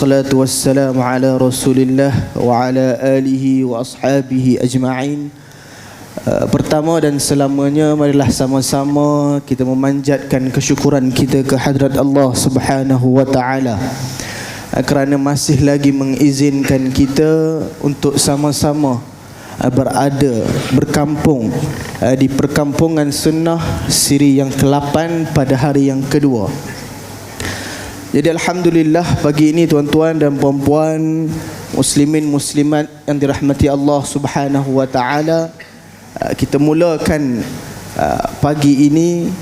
Wassalatu wassalamu ala Rasulillah wa ala alihi wa ashabihi ajma'in. Pertama dan selamanya, marilah sama-sama kita memanjatkan kesyukuran kita ke hadrat Allah Subhanahu wa taala kerana masih lagi mengizinkan kita untuk sama-sama berada, berkampung di perkampungan sunnah siri yang ke-8 pada hari yang kedua. Jadi alhamdulillah pagi ini tuan-tuan dan puan-puan, muslimin muslimat yang dirahmati Allah Subhanahu wa taala, kita mulakan pagi ini,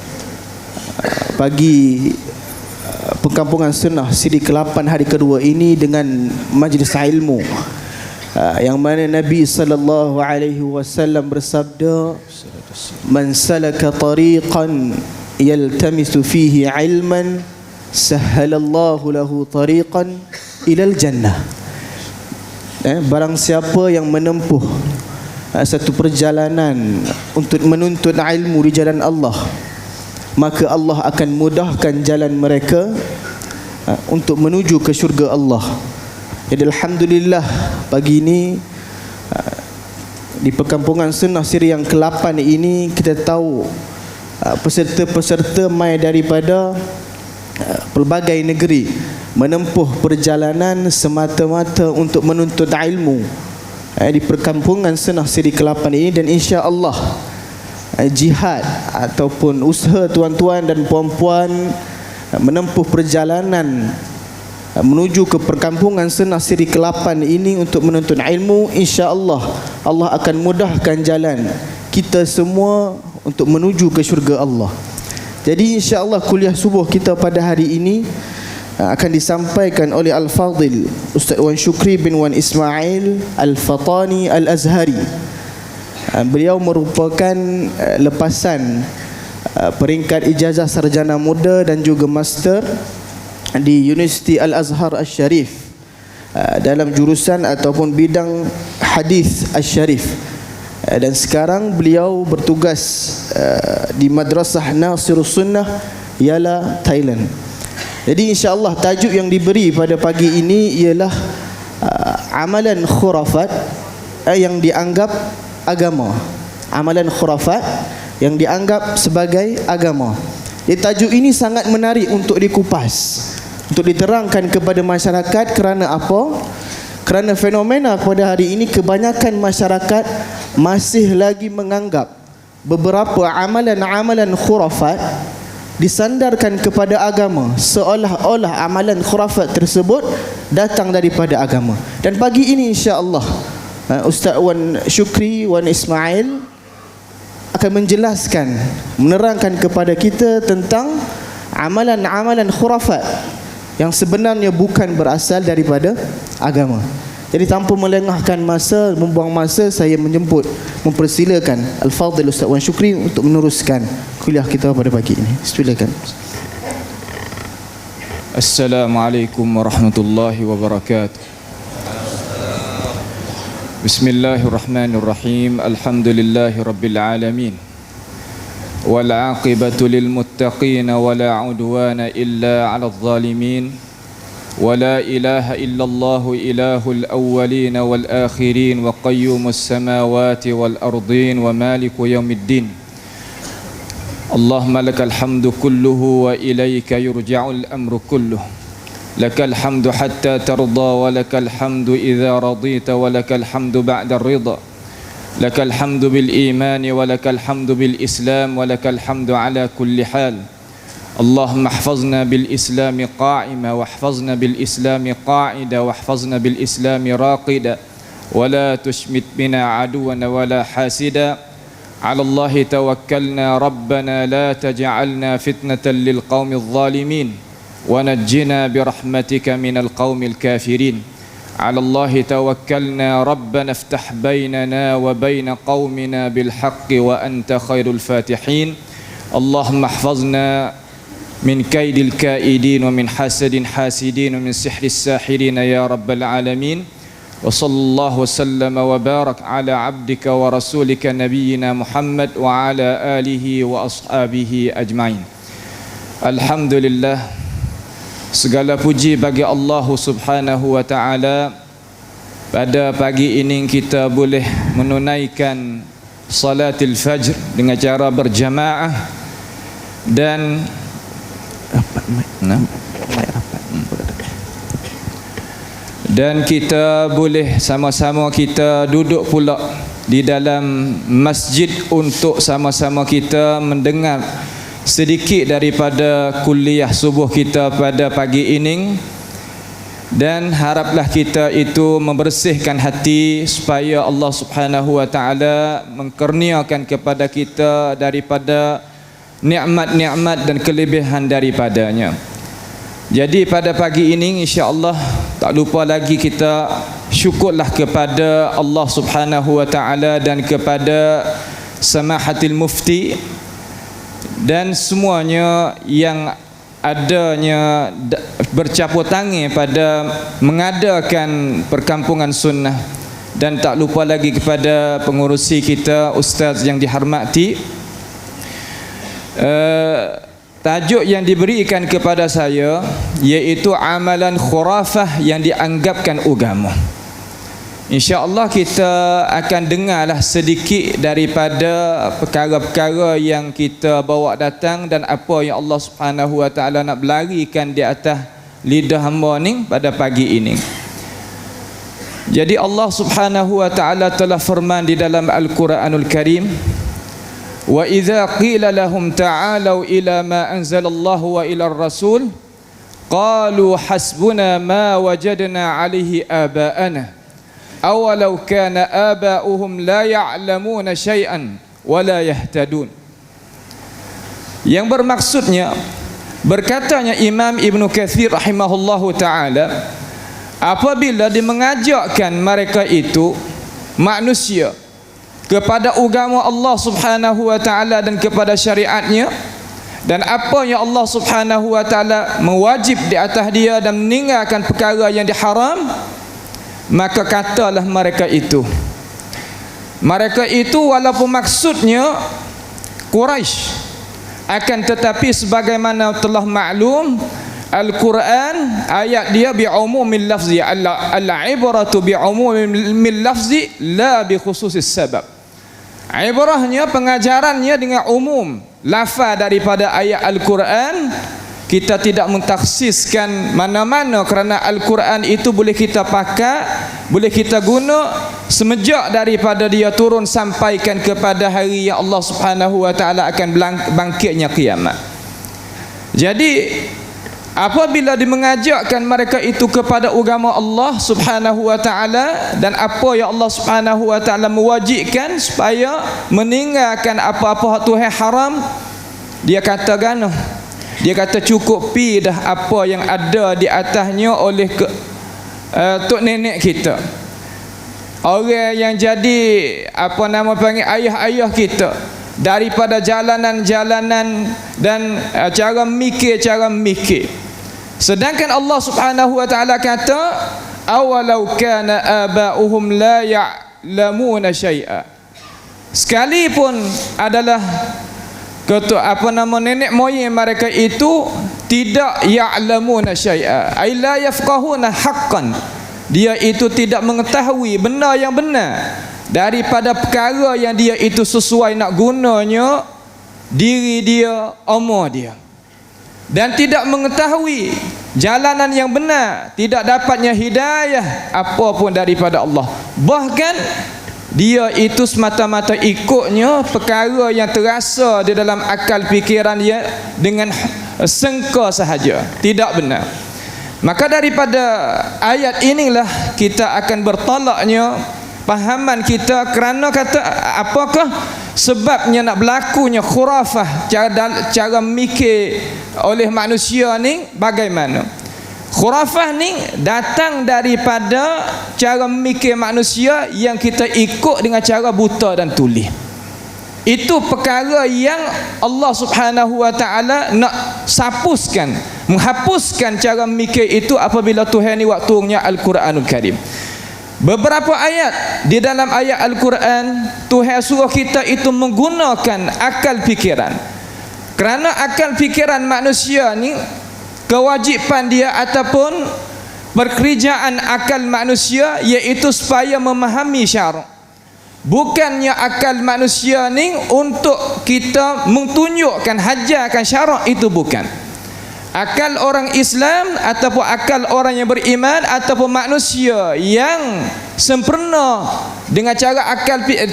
pagi perkampungan sunnah siri ke-8 hari kedua ini dengan majlis ilmu, yang mana Nabi sallallahu alaihi wasallam bersabda, man salaka tariqan yaltamisu fihi ilman sahhalallahu lahu tariqan ilal jannah. Barang siapa yang menempuh satu perjalanan untuk menuntut ilmu di jalan Allah, maka Allah akan mudahkan jalan mereka untuk menuju ke syurga Allah. Jadi alhamdulillah pagi ini di perkampungan sunnah siri yang ke-8 ini kita tahu peserta-peserta mai daripada pelbagai negeri menempuh perjalanan semata-mata untuk menuntut ilmu di perkampungan sunnah siri ke-8 ini. Dan insya-Allah jihad ataupun usaha tuan-tuan dan puan-puan menempuh perjalanan menuju ke perkampungan sunnah siri ke-8 ini untuk menuntut ilmu, insya-Allah Allah akan mudahkan jalan kita semua untuk menuju ke syurga Allah. Jadi insya-Allah kuliah subuh kita pada hari ini akan disampaikan oleh Al-Fadil Ustaz Wan Syukri bin Wan Ismail Al-Fatani Al-Azhari. Beliau merupakan lepasan peringkat ijazah sarjana muda dan juga master di Universiti Al-Azhar Al-Syarif dalam jurusan ataupun bidang hadis Al-Syarif. Dan sekarang beliau bertugas di Madrasah Nasirus Sunnah Yala, Thailand. Jadi insya-Allah tajuk yang diberi pada pagi ini ialah amalan khurafat yang dianggap agama. Amalan khurafat yang dianggap sebagai agama. Jadi tajuk ini sangat menarik untuk dikupas, untuk diterangkan kepada masyarakat. Kerana apa? Kerana fenomena pada hari ini kebanyakan masyarakat masih lagi menganggap beberapa amalan-amalan khurafat disandarkan kepada agama, seolah-olah amalan khurafat tersebut datang daripada agama. Dan pagi ini insya-Allah Ustaz Wan Syukri Wan Ismail akan menjelaskan, menerangkan kepada kita tentang amalan-amalan khurafat yang sebenarnya bukan berasal daripada agama. Jadi tanpa melengahkan masa, membuang masa, saya mempersilakan Al-Fadhil Ustaz Wan Syukri untuk meneruskan kuliah kita pada pagi ini. Silakan. Assalamualaikum warahmatullahi wabarakatuh. Bismillahirrahmanirrahim. Alhamdulillahi rabbil alamin. Wal 'aqibatu lil muttaqin wa la 'udwana illa 'alal zalimin. Wa la ilaha illallah ilahul awwalin wal akhirin wa qayyumus samawati wal ardin wa maliku yaumiddin. Allahumma lakal hamdu kulluhu wa ilayka yurja'ul amru kulluhu. Lakal hamdu hatta tarda wa lakal hamdu idza radita wa lakal hamdu ba'da ar-ridha. Lakal hamdu bil iman wa lakal hamdu bil islam wa lakal hamdu ala kulli hal. Allahumma ihfazna bil islami qa'ima wa ihfazna bil islami qa'ida wa ihfazna bil islami raqida wa la tushmit bina aduwan wa la hasida. Ala Allah tawakkalna rabbana la taj'alna fitnatan lil qaumil zalimin wa najjina bi rahmatika minal qaumil kafirin. على الله توكلنا ربنا افتح بيننا وبين قومنا بالحق وأنت خير الفاتحين. اللهم احفظنا من كيد الكائدين ومن حسد حاسدين ومن سحر الساحرين يا رب العالمين. وصلى الله وسلم وبارك على عبدك ورسولك نبينا محمد وعلى آله وأصحابه أجمعين. الحمد لله. Segala puji bagi Allah Subhanahu wa taala. Pada pagi ini kita boleh menunaikan salatul fajr dengan cara berjamaah dan dan kita boleh sama-sama kita duduk pula di dalam masjid untuk sama-sama kita mendengar sedikit daripada kuliah subuh kita pada pagi ini, dan haraplah kita itu membersihkan hati supaya Allah Subhanahu wa taala mengkurniakan kepada kita daripada nikmat-nikmat dan kelebihan daripadanya. Jadi pada pagi ini insya-Allah tak lupa lagi kita syukurlah kepada Allah Subhanahu wa taala dan kepada Samahatil Mufti dan semuanya yang adanya bercampur tangan pada mengadakan perkampungan sunnah, dan tak lupa lagi kepada pengurusi kita ustaz yang dihormati. Tajuk yang diberikan kepada saya iaitu amalan khurafah yang dianggapkan agama. InsyaAllah kita akan dengarlah sedikit daripada perkara-perkara yang kita bawa datang dan apa yang Allah Subhanahu wa taala nak berlarikan di atas lidah hamba ni pada pagi ini. Jadi Allah Subhanahu wa taala telah firman di dalam Al-Quranul Karim, wa idza qila lahum ta'alu ila ma anzalallahu wa ila ar-rasul qalu hasbuna ma wajadna alaihi aba'ana awalau kana aba'uhum la ya'lamuna syai'an wa la yahtadun. Yang bermaksudnya, berkatanya Imam Ibn Katsir rahimahullahu ta'ala, apabila dia mengajakkan mereka itu manusia kepada agama Allah Subhanahu wa ta'ala dan kepada syariatnya, dan apa yang Allah Subhanahu wa ta'ala mewajib di atas dia dan meninggalkan perkara yang diharam, maka katalah mereka itu walaupun maksudnya Quraisy, akan tetapi sebagaimana telah maklum Al-Quran ayat dia bi'umumil lafzi, al-ibratu bi'umumil lafzi la bi khususis sabab. Ibrahnya, pengajarannya dengan umum lafaz daripada ayat Al-Quran. Kita tidak mentakhsiskan mana-mana kerana Al-Quran itu boleh kita pakai, boleh kita guna semenjak daripada dia turun sampaikan kepada hari yang Allah Subhanahu wa taala akan bangkitnya kiamat. Jadi apabila dimengajakkan mereka itu kepada agama Allah Subhanahu wa taala dan apa yang Allah Subhanahu wa taala mewajibkan supaya meninggalkan apa-apa Tuhan haram, dia katakan, dia kata cukup pi dah apa yang ada di atasnya oleh tok nenek kita, orang yang jadi apa nama panggil ayah-ayah kita, daripada jalanan-jalanan dan cara mikir. Sedangkan Allah Subhanahu wa taala kata awalau kana aba'uhum la ya'lamuna syai'a, sekalipun adalah nenek moyang mereka itu tidak ya'lamuna syai'a, ay la yafqahuna haqqan, dia itu tidak mengetahui benar yang benar daripada perkara yang dia itu sesuai nak gunanya diri dia, umur dia, dan tidak mengetahui jalanan yang benar, tidak dapatnya hidayah apapun daripada Allah. Bahkan dia itu semata-mata ikutnya perkara yang terasa di dalam akal fikiran dia dengan sengka sahaja, tidak benar. Maka daripada ayat inilah kita akan bertolaknya pahaman kita, kerana kata apakah sebabnya nak berlakunya khurafah, cara mikir oleh manusia ni bagaimana. Khurafah ni datang daripada cara mikir manusia yang kita ikut dengan cara buta dan tuli. Itu perkara yang Allah Subhanahu wa taala nak menghapuskan cara mikir itu apabila Tuhan ni waktunya Al-Quranul Karim. Beberapa ayat di dalam ayat Al-Quran Tuhan suruh kita itu menggunakan akal fikiran, kerana akal fikiran manusia ni kewajipan dia ataupun pekerjaan akal manusia, iaitu supaya memahami syarak. Bukannya akal manusia ni untuk kita mentunjukkan hajarkan syarak, itu bukan. Akal orang Islam ataupun akal orang yang beriman ataupun manusia yang sempurna dengan cara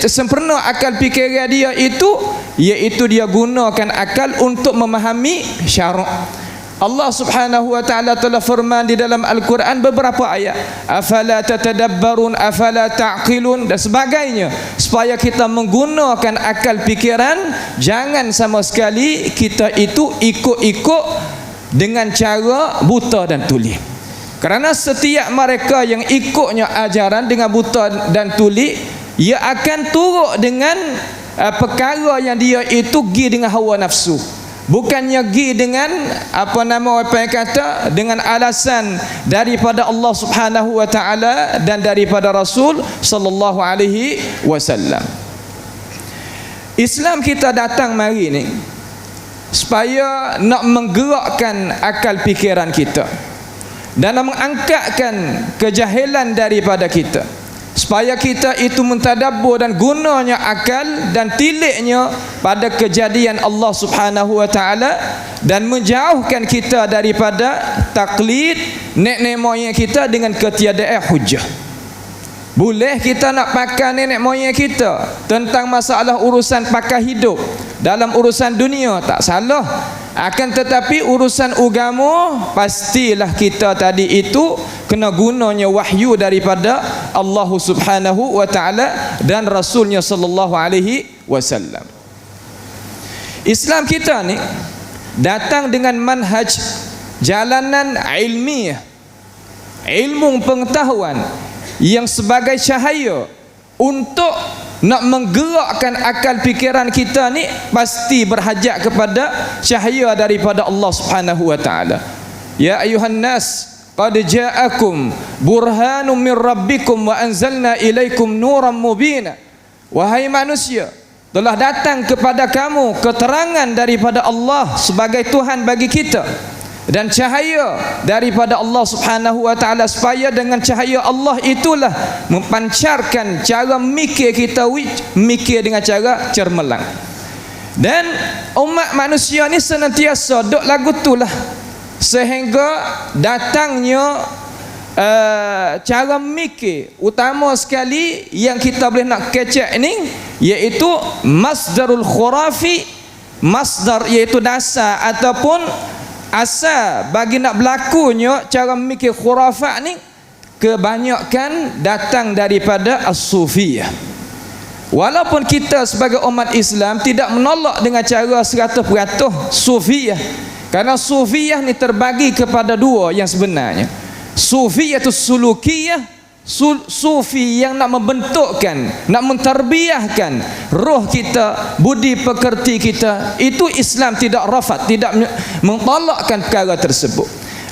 sempurna akal fikiran dia itu, iaitu dia gunakan akal untuk memahami syarak. Allah Subhanahu wa taala telah firman di dalam Al-Quran beberapa ayat, afala tatadabbarun afala ta'qilun dan sebagainya, supaya kita menggunakan akal fikiran, jangan sama sekali kita itu ikut-ikut dengan cara buta dan tuli. Kerana setiap mereka yang ikutnya ajaran dengan buta dan tuli, ia akan turut dengan perkara yang dia itu pergi dengan hawa nafsu, bukannya pergi dengan dengan alasan daripada Allah Subhanahu wa taala dan daripada Rasul sallallahu alaihi wasallam. Islam kita datang mari ni supaya nak menggerakkan akal fikiran kita dan nak mengangkatkan kejahilan daripada kita, supaya kita itu mentadabbur dan gunanya akal dan tiliknya pada kejadian Allah Subhanahu wa taala, dan menjauhkan kita daripada taklid nenek moyang kita dengan ketiadaan hujah. Boleh kita nak pakai nenek moyang kita tentang masalah urusan pakai hidup dalam urusan dunia, tak salah. Akan tetapi urusan agama, pastilah kita tadi itu kena gunanya wahyu daripada Allah Subhanahu wa taala dan Rasulnya sallallahu alaihi wasallam. Islam kita ni datang dengan manhaj jalanan ilmiah, ilmu pengetahuan yang sebagai cahaya untuk nak menggerakkan akal fikiran kita ni, pasti berhajat kepada cahaya daripada Allah Subhanahu wa taala. Ya ayuhan nas qad ja'akum burhanum min rabbikum wa anzalna ilaikum nuran mubina. Wahai manusia, telah datang kepada kamu keterangan daripada Allah sebagai Tuhan bagi kita, dan cahaya daripada Allah Subhanahu wa taala, supaya dengan cahaya Allah itulah mempancarkan cara mikir kita, mikir dengan cara cermelang. Dan umat manusia ni senantiasa duk lagu itulah, sehingga datangnya cara mikir utama sekali yang kita boleh nak kecek ni, iaitu masdarul khurafi, masdar iaitu dasar ataupun asal bagi nak berlakunya cara mikir khurafat ni, kebanyakan datang daripada as-sufiyah. Walaupun kita sebagai umat Islam tidak menolak dengan cara 100% sufiyah, kerana sufiyah ni terbagi kepada dua yang sebenarnya. Sufiyatus sulukiyah, sufi yang nak membentukkan, nak menterbiahkan roh kita, budi pekerti kita, itu Islam tidak rafat, tidak mentolakkan perkara tersebut.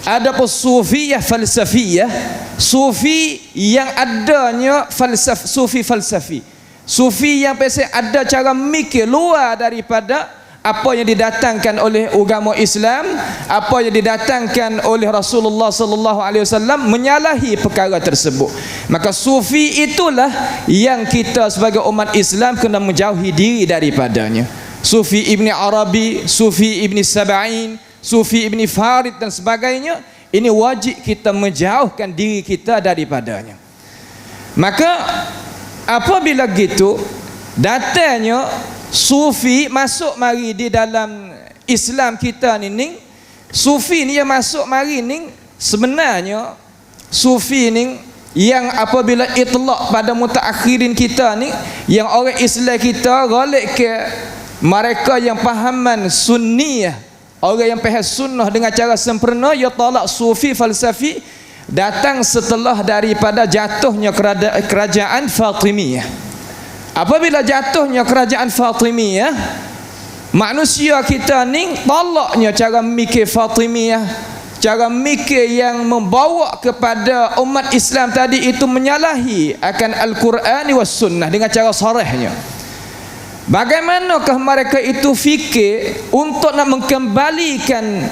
Adapun sufiyah falsafiyah, sufi yang adanya sufi falsafi, sufi yang pasti ada cara mikir luar daripada apa yang didatangkan oleh agama Islam, apa yang didatangkan oleh Rasulullah sallallahu alaihi wasallam, menyalahi perkara tersebut. Maka sufi itulah yang kita sebagai umat Islam kena menjauhi diri daripadanya. Sufi Ibni Arabi, Sufi Ibni Sab'in, Sufi Ibni Farid dan sebagainya, ini wajib kita menjauhkan diri kita daripadanya. Maka apabila gitu datanya sufi masuk mari di dalam Islam kita ni, sufi ni yang masuk mari ni, sebenarnya sufi ni yang apabila itlaq pada mutaakhirin kita ni, yang orang Islam kita galik ke mereka yang pahaman sunniyah, orang yang faham sunnah dengan cara sempurna, ia tolak sufi falsafi, datang setelah daripada jatuhnya kerajaan Fatimiyah. Apabila jatuhnya kerajaan Fatimiyah, manusia kita ni tolaknya cara mikir Fatimiyah, cara mikir yang membawa kepada umat Islam tadi itu menyalahi akan Al-Quran was Sunnah dengan cara sarihnya. Bagaimanakah mereka itu fikir untuk nak mengembalikan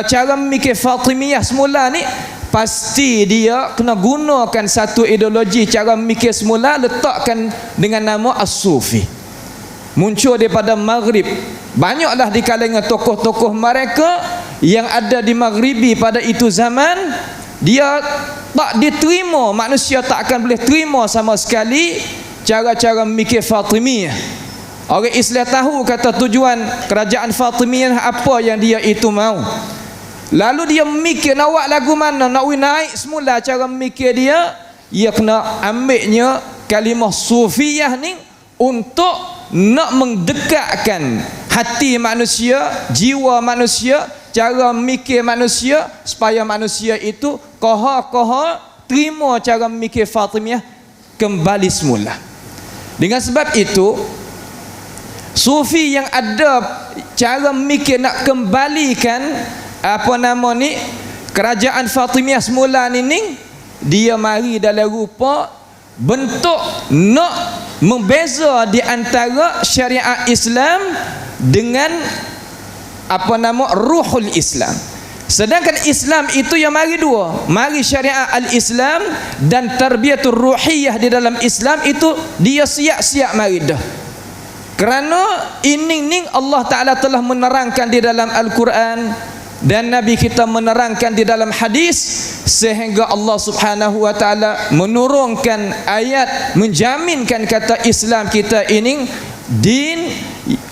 cara memikir Fatimiyah semula ni, pasti dia kena gunakan satu ideologi cara memikir semula, letakkan dengan nama As-Sufi. Muncul daripada Maghrib. Banyaklah di kalangan tokoh-tokoh mereka yang ada di Maghribi pada itu zaman, dia tak diterima, manusia tak akan boleh terima sama sekali cara-cara memikir Fatimiyah. Orang Islam tahu kata tujuan kerajaan Fatimiyah apa yang dia itu mau. Lalu dia memikir nak buat lagu mana, nak naik semula cara memikir dia kena ambilnya kalimah Sufiyah ni untuk nak mendekatkan hati manusia, jiwa manusia, cara memikir manusia, supaya manusia itu koha-koha terima cara memikir Fatimiyah kembali semula. Dengan sebab itu, Sufi yang ada cara memikir nak kembalikan kerajaan Fatimiyah semula ni, dia mari dalam rupa bentuk nak membeza di antara syariat Islam dengan ruhul Islam. Sedangkan Islam itu yang mari dua, mari syariat al-Islam dan tarbiyatul ruhiyah di dalam Islam itu dia siap-siap mari dah. Kerana ini Allah Ta'ala telah menerangkan di dalam Al-Quran dan Nabi kita menerangkan di dalam hadis, sehingga Allah Subhanahu wa Ta'ala menurunkan ayat menjaminkan kata Islam kita ini din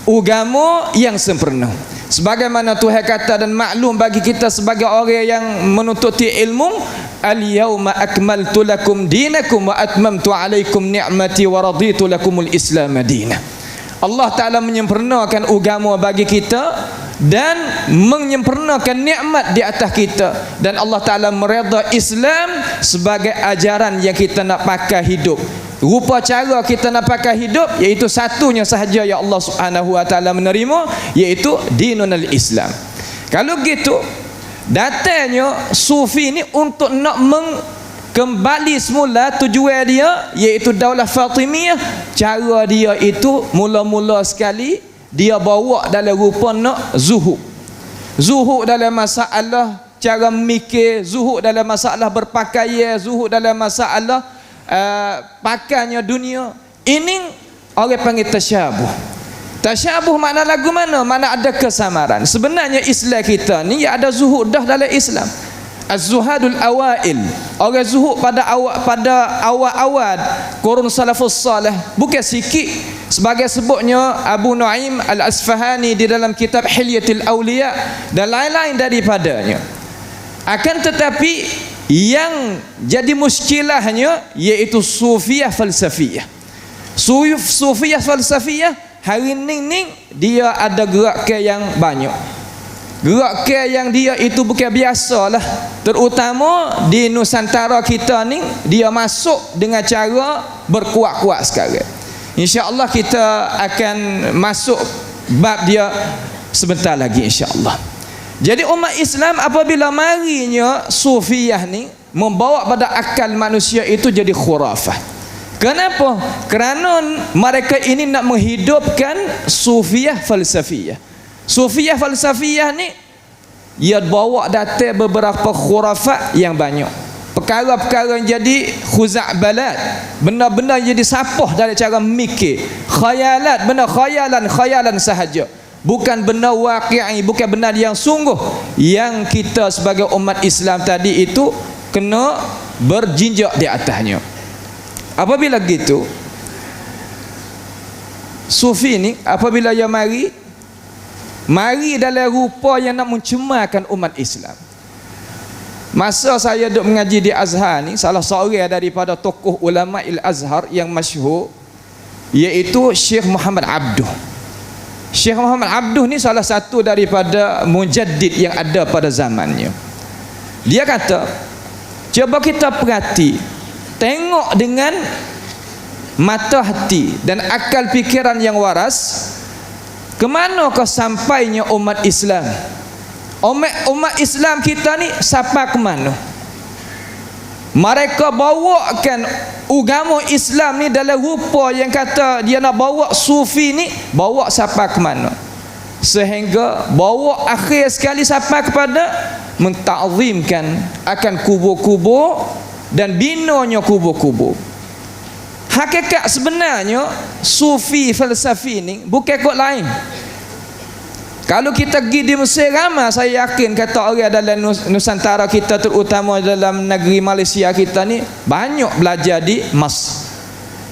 agama yang sempurna. Sebagaimana Tuhan kata dan maklum bagi kita sebagai orang yang menuntut ilmu, al-yawma akmaltu lakum dinakum wa atmamtu alaikum ni'mati wa raditu lakumul Islam madinah. Allah Ta'ala menyempurnakan agama bagi kita dan menyempurnakan nikmat di atas kita, dan Allah Ta'ala mereda Islam sebagai ajaran yang kita nak pakai hidup. Rupa cara kita nak pakai hidup iaitu satunya sahaja yang Allah Subhanahu wa Ta'ala menerima, iaitu dinunal Islam. Kalau gitu, datanya Sufi ni untuk nak kembali semula tujuan dia, iaitu Daulah Fatimiyah. Cara dia itu mula-mula sekali dia bawa dalam rupa nak zuhud. Zuhud dalam masalah cara memikir, zuhud dalam masalah berpakaian, zuhud dalam masalah pakainya dunia. Ini orang panggil tasyabuh. Tasyabuh makna lagu mana? Mana ada kesamaran. Sebenarnya Islam kita ni ada zuhud dah dalam Islam. Az-zuhadul awail, orang zuhud pada awal-awal qurun salafus salih, bukan sikit. Sebagai sebutnya Abu Nuaim Al-Asfahani di dalam kitab Hilyatul Awliya dan lain-lain daripadanya. Akan tetapi yang jadi muskilahnya iaitu Sufiyah falsafiyah. Sufiyah falsafiyah hari ini dia ada gerakan yang banyak. Gerakan yang dia itu bukan biasa lah. Terutama di Nusantara kita ni, dia masuk dengan cara berkuat-kuat sekarang. InsyaAllah kita akan masuk bab dia sebentar lagi insyaAllah. Jadi umat Islam apabila marinya Sufiyah ni membawa pada akal manusia itu jadi khurafah. Kenapa? Kerana mereka ini nak menghidupkan Sufiyah falsafiyah. Sufiyah falsafiyah ni ia bawa datang beberapa khurafat yang banyak. Perkara-perkara yang jadi khuza'balat, benda-benda yang jadi sapah dalam cara memikir, khayalat, benda khayalan sahaja, bukan benda waqi'i, bukan benda yang sungguh, yang kita sebagai umat Islam tadi itu kena berjinjak di atasnya. Apabila gitu, Sufi ni apabila ia mari dalam rupa yang nak mencemarkan umat Islam. Masa saya duduk mengaji di Azhar ni, salah seorang daripada tokoh ulama Al-Azhar yang masyhur iaitu Syekh Muhammad Abduh. Syekh Muhammad Abduh ni salah satu daripada mujaddid yang ada pada zamannya. Dia kata, cuba kita perhati, tengok dengan mata hati dan akal fikiran yang waras, kemanakah sampainya umat Islam? Umat Islam kita ni sampai ke mana? Mereka bawakan agama Islam ni dalam rupa yang kata dia nak bawa Sufi ni, bawa sampai ke mana? sehingga bawa akhir sekali sampai kepada mentakzimkan akan kubur-kubur dan binanya kubur-kubur. Hakikat sebenarnya sufi falsafi ni bukan kot lain. Kalau kita pergi di Mesir, ramai saya yakin kata orang dalam Nusantara kita, terutama dalam negeri Malaysia kita ni, banyak belajar di Mas.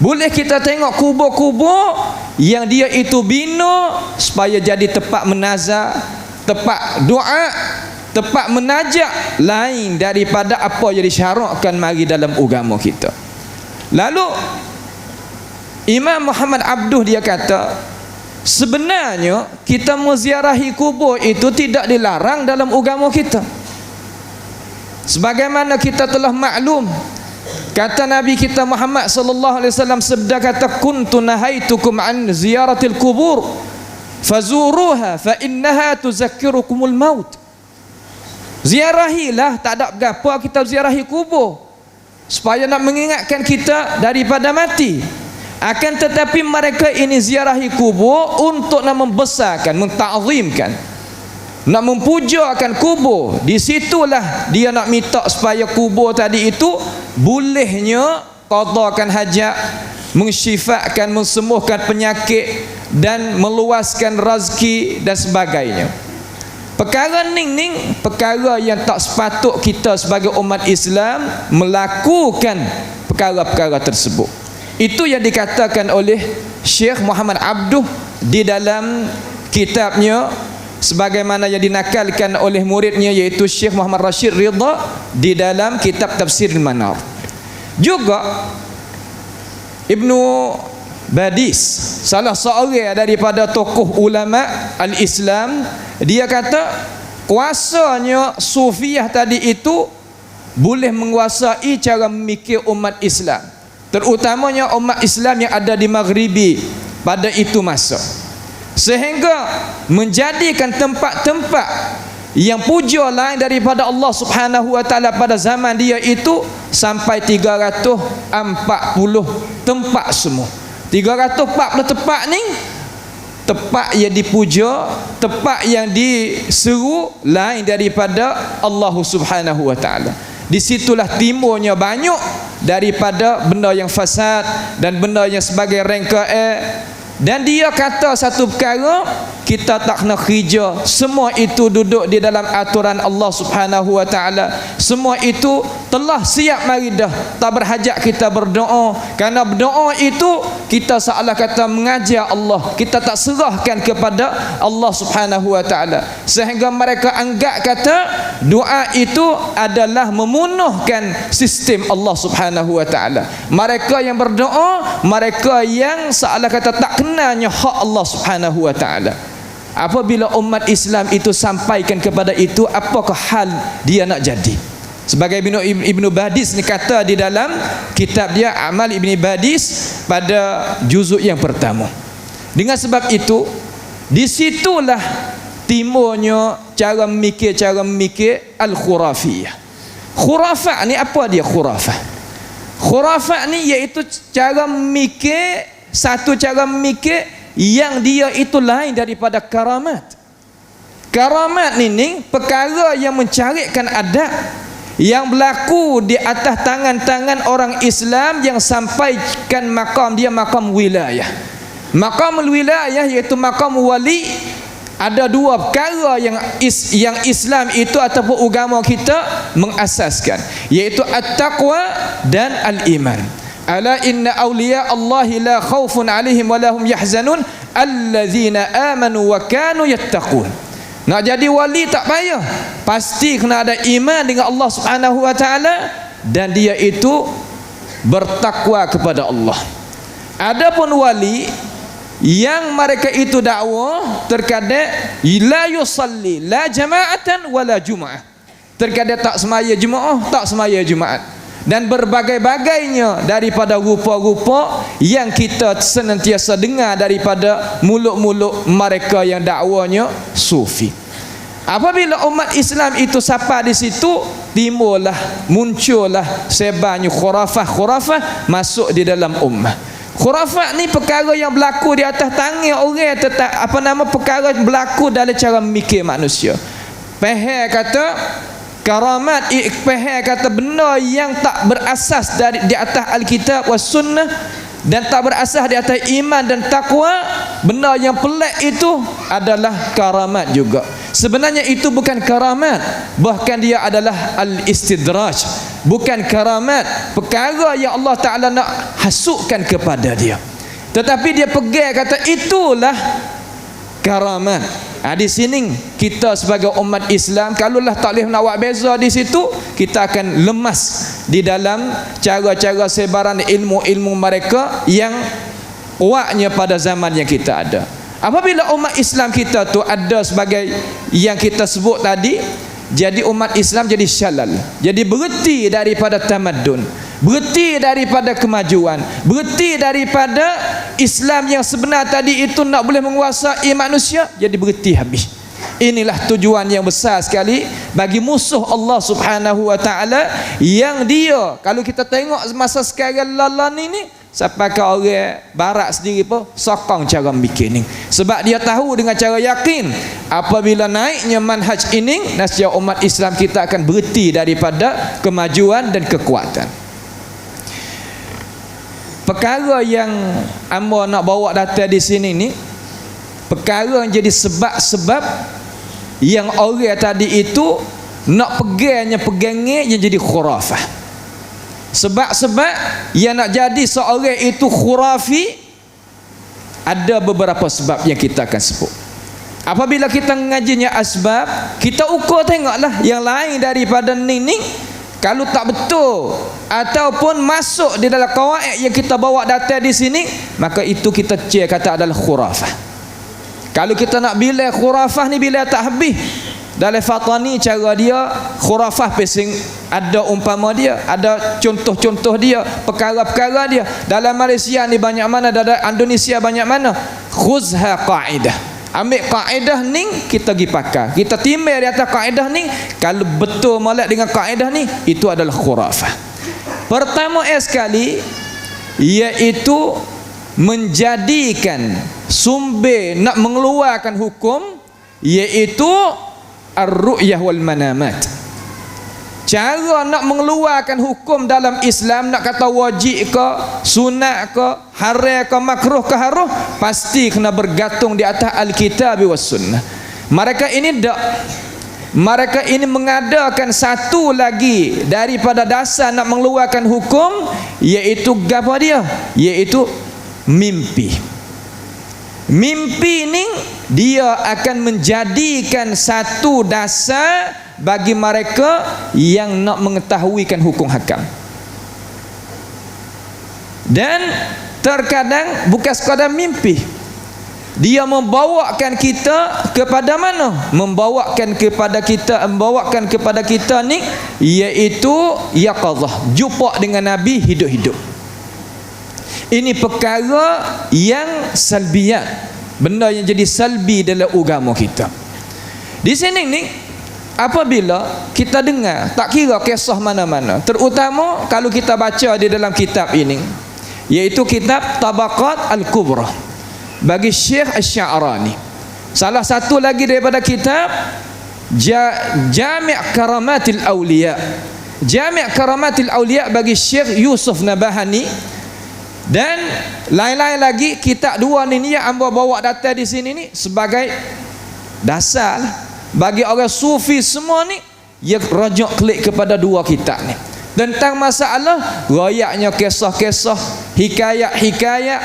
Boleh kita tengok kubur-kubur yang dia itu bina supaya jadi tempat menazar, tempat doa, tempat menajak, lain daripada apa yang disyarakkan mari dalam agama kita. Lalu Imam Muhammad Abduh dia kata, sebenarnya kita menziarahi kubur itu tidak dilarang dalam agama kita. Sebagaimana kita telah maklum, kata Nabi kita Muhammad sallallahu alaihi wasallam sabda kata, kuntu nahaitukum an ziyaratil kubur fazuruha fa innaha tuzakkirukumul maut. Ziarahilah, tak ada apa kita ziarahi kubur supaya nak mengingatkan kita daripada mati. Akan tetapi mereka ini ziarahi kubur untuk nak membesarkan, mentakzimkan, nak mempujakan kubur. Di situlah dia nak minta supaya kubur tadi itu bolehnya qadakan hajat, mensyifatkan, mensembuhkan penyakit dan meluaskan rezeki dan sebagainya. Perkara ning perkara yang tak sepatut kita sebagai umat Islam melakukan perkara-perkara tersebut. Itu yang dikatakan oleh Syekh Muhammad Abduh di dalam kitabnya, sebagaimana yang dinakalkan oleh muridnya iaitu Syekh Muhammad Rashid Ridha di dalam kitab Tafsir Al-Manar. Juga Ibnu Badis, salah seorang daripada tokoh ulama al-Islam, dia kata kuasanya Sufiyah tadi itu boleh menguasai cara memikir umat Islam, terutamanya umat Islam yang ada di Maghribi pada itu masa, sehingga menjadikan tempat-tempat yang puja lain daripada Allah Subhanahu wa taala pada zaman dia itu sampai 340 tempat semua. 340 tempat ni tempat yang dipuja, tempat yang diseru lain daripada Allah Subhanahu wa taala. Di situlah timurnya banyak daripada benda yang fasad dan benda yang sebagai rengka'e. Dan dia kata satu perkara, kita tak kena kerja, semua itu duduk di dalam aturan Allah Subhanahu wa taala. Semua itu telah siap mari dah, tak berhajat kita berdoa, kerana berdoa itu kita seolah kata mengajar Allah, kita tak serahkan kepada Allah Subhanahu wa taala, sehingga mereka anggap kata doa itu adalah memunuhkan sistem Allah Subhanahu wa taala. Mereka yang berdoa, mereka yang seolah kata tak kenalnya hak Allah Subhanahu wa taala. Apabila umat Islam itu sampaikan kepada itu, apakah hal dia nak jadi? Sebagai Ibnu Badis ni kata di dalam kitab dia Amal Ibnu Badis pada juzuk yang pertama. Dengan sebab itu, di situlah timurnya cara memikir al-khurafiyah. Khurafat ni apa dia khurafat? Khurafat ni iaitu cara memikir, satu cara memikir yang dia itu lain daripada karamat. Karamat ni perkara yang mencarikan adab yang berlaku di atas tangan-tangan orang Islam yang sampaikan makam dia makam wilayah. Makam wilayah iaitu makam wali. Ada dua perkara yang Islam itu ataupun agama kita mengasaskan, iaitu at-taqwa dan al-iman. Ala inna awliya Allahi la khawfun alaihim wa lahum yahzanun allazina amanu wa kanu yattaqun. Nak jadi wali tak payah, pasti kena ada iman dengan Allah Subhanahu wa taala dan dia itu bertakwa kepada Allah. Adapun wali yang mereka itu dakwah, terkadang la yusalli la jama'atan wala jum'ah, terkadang tak semaya jemaah, tak semaya jumaat, dan berbagai-bagainya daripada rupa-rupa yang kita senantiasa dengar daripada mulut-mulut mereka yang dakwanya sufi. Apabila umat Islam itu sapa di situ, muncullah sebanyak khurafah masuk di dalam ummah. Khurafat ni perkara yang berlaku di atas tangan orang, perkara berlaku dalam cara mikir manusia. Faham kata karamat, faham kata benda yang tak berasas di atas Alkitab was sunnah dan tak berasas di atas iman dan takwa, benda yang pelik itu adalah karamat juga. Sebenarnya itu bukan karamat, bahkan dia adalah al-istidraj, bukan karamat, perkara yang Allah Ta'ala nak hasukkan kepada dia, tetapi dia pegang kata itulah karamat. Di sini kita sebagai umat Islam, kalaulah tak boleh nak buat beza di situ, kita akan lemas di dalam cara-cara sebaran ilmu-ilmu mereka yang kuatnya pada zaman yang kita ada. Apabila umat Islam kita tu ada sebagai yang kita sebut tadi, jadi umat Islam jadi syalal, jadi berhenti daripada tamadun, berhenti daripada kemajuan, berhenti daripada Islam yang sebenar tadi itu nak boleh menguasai manusia, jadi berhenti habis. Inilah tujuan yang besar sekali bagi musuh Allah Subhanahu wa taala, yang dia kalau kita tengok masa sekarang lalan ini, sampai ke orang barat sendiri pun sokong cara mikir ni, sebab dia tahu dengan cara yakin apabila naiknya manhaj ini, nasya umat Islam kita akan berhenti daripada kemajuan dan kekuatan. Perkara yang amba nak bawa data di sini ni, perkara yang jadi sebab-sebab yang orang tadi itu nak pegangnya yang jadi khurafah. Sebab-sebab yang nak jadi seorang itu khurafi, ada beberapa sebab yang kita akan sebut. Apabila kita mengajinya asbab, kita ukur tengoklah yang lain daripada ni, kalau tak betul ataupun masuk di dalam qawaid yang kita bawa data di sini, maka itu kita cek kata adalah khurafah. Kalau kita nak bila khurafah ni bila tak habis. Dalam Fatani cara dia khurafah pesing, ada umpama dia, ada contoh-contoh dia, perkara-perkara dia. Dalam Malaysia ni banyak mana, dalam Indonesia banyak mana. Khuzha qa'idah, ambil kaedah ni kita pergi pakai, kita timbang di atas kaedah ni, kalau betul molek dengan kaedah ni, itu adalah khurafah. Pertama sekali iaitu menjadikan sumber nak mengeluarkan hukum, iaitu ar-ru'yah wal manamat. Cara nak mengeluarkan hukum dalam Islam, nak kata wajib ke, sunat ke, haram ke, makruh ke haram, pasti kena bergantung di atas Alkitab was sunnah. Mereka ini mengadakan satu lagi daripada dasar nak mengeluarkan hukum, iaitu apa dia? Iaitu mimpi. Mimpi ni dia akan menjadikan satu dasar bagi mereka yang nak mengetahuikan hukum hakam. Dan terkadang bukan sekadar mimpi, dia membawakan kita kepada mana? Membawakan kepada kita ni iaitu yaqadzah, jumpa dengan Nabi hidup-hidup. Ini perkara yang salbiyat, benda yang jadi salbi dalam agama kita. Di sini ni apabila kita dengar, tak kira kisah mana-mana, terutama kalau kita baca di dalam kitab ini, iaitu kitab Tabaqat Al-Kubra bagi Syekh Asy-Sya'rani. Salah satu lagi daripada kitab Jami' Karamatil Awliya, Jami' Karamatil Awliya bagi Syekh Yusuf Nabahani. Dan lain-lain lagi kitab dua ni yang amba bawa data di sini ni sebagai dasar bagi orang sufi semua ni, yang rujuk klik kepada dua kitab ni tentang masalah royaknya kisah-kisah, hikayat-hikayat,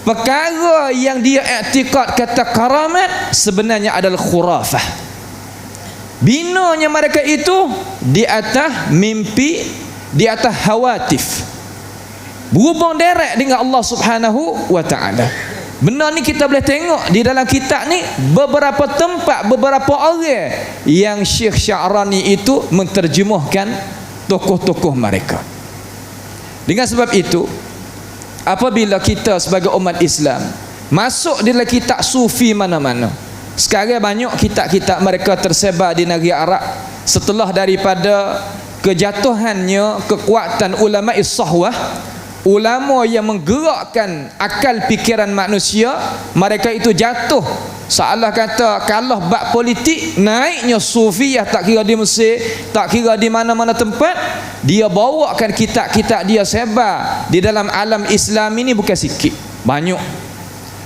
perkara yang dia i'tikad kata karamat sebenarnya adalah khurafah. Binanya mereka itu di atas mimpi, di atas hawatif, berhubung direct dengan Allah Subhanahu wa ta'ala. Benda ni kita boleh tengok di dalam kitab ni beberapa tempat, beberapa orang yang Syekh Sya'rani itu menterjemahkan tokoh-tokoh mereka. Dengan sebab itu, apabila kita sebagai umat Islam masuk di dalam kitab sufi mana-mana, sekarang banyak kitab-kitab mereka tersebar di negeri Arab setelah daripada kejatuhannya kekuatan ulama' sahwah, ulama yang menggerakkan akal fikiran manusia, mereka itu jatuh. Salah kata kalah bab politik, naiknya sufiyah, tak kira di Mesir, tak kira di mana-mana tempat, dia bawakan kitab-kitab dia sebar di dalam alam Islam ini bukan sikit, banyak.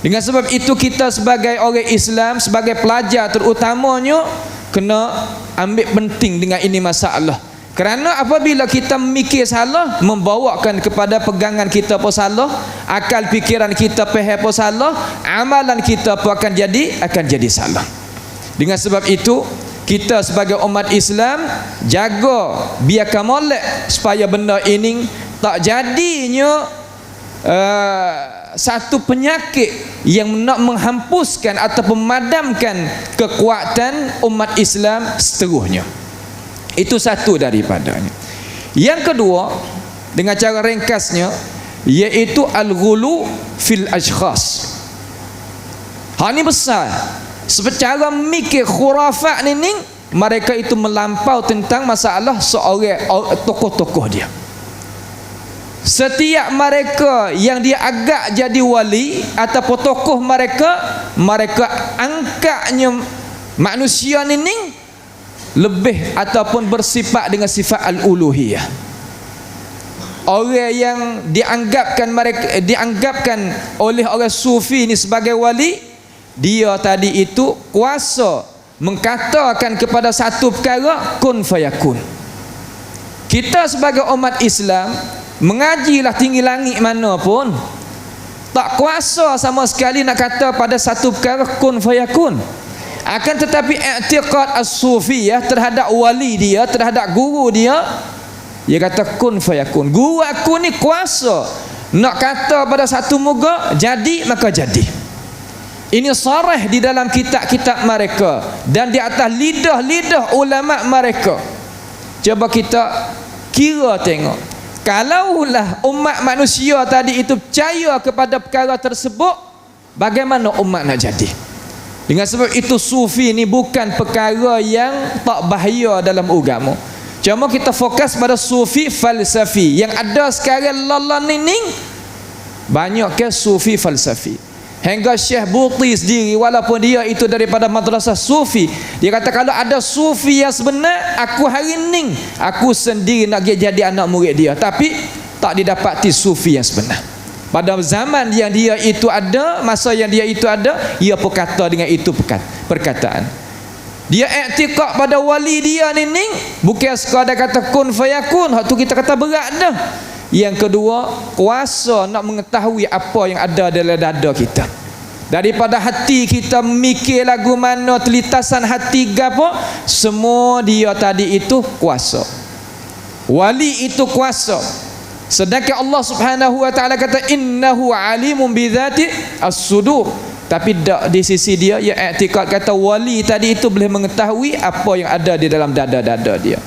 Dengan sebab itu kita sebagai orang Islam, sebagai pelajar terutamanya, kena ambil penting dengan ini masalah. Kerana apabila kita memikir salah, membawakan kepada pegangan kita pun salah, akal fikiran kita faham pun salah, amalan kita pun akan jadi salah. Dengan sebab itu, kita sebagai umat Islam jaga, biarkan molek supaya benda ini tak jadinya satu penyakit yang nak menghempuskan atau memadamkan kekuatan umat Islam seterusnya. Itu satu daripadanya. Yang kedua, dengan cara ringkasnya, iaitu al-ghulu fil ashkhas. Hal ini besar. Secara mikir khurafat ni, mereka itu melampau tentang masalah seorang tokoh-tokoh dia. Setiap mereka yang dia agak jadi wali ataupun tokoh mereka angkatnya manusia ni lebih ataupun bersifat dengan sifat al-uluhiyah. Orang yang dianggapkan oleh orang sufi ni sebagai wali, dia tadi itu kuasa mengatakan kepada satu perkara kun fayakun. Kita sebagai umat Islam mengajilah tinggi langit mana pun, tak kuasa sama sekali nak kata pada satu perkara kun fayakun. Akan tetapi i'tiqad as-sufiyah terhadap wali dia, terhadap guru dia kata kun fayakun. Guru aku ni kuasa nak kata pada satu muka jadi, maka jadi. Ini sarah di dalam kitab-kitab mereka dan di atas lidah-lidah ulama mereka. Cuba kita kira tengok, kalaulah umat manusia tadi itu percaya kepada perkara tersebut, bagaimana umat nak jadi? Dengan sebab itu sufi ni bukan perkara yang tak bahaya dalam agama. Cuma kita fokus pada sufi falsafi yang ada sekarang lalan ni. Banyak ke sufi falsafi. Hingga Syekh Buti sendiri, walaupun dia itu daripada madrasah sufi, dia kata kalau ada sufi yang sebenar, aku hari ni aku sendiri nak jadi anak murid dia. Tapi tak didapati sufi yang sebenar. Pada zaman yang dia itu ada, masa yang dia itu ada, ia berkata dengan itu perkataan. Dia i'tiqad pada wali dia ni bukan sekadar kata kun fayakun, hak tu kita kata berat dah. Yang kedua, kuasa nak mengetahui apa yang ada dalam dada kita. Daripada hati kita mikir lagu mana, telitasan hati gapo, semua dia tadi itu kuasa. Wali itu kuasa. Sedangkan Allah Subhanahu wa taala kata innahu alimun bidzati as-sudur. Tapi di sisi dia, ia i'tiqad kata wali tadi itu boleh mengetahui apa yang ada di dalam dada-dada dia.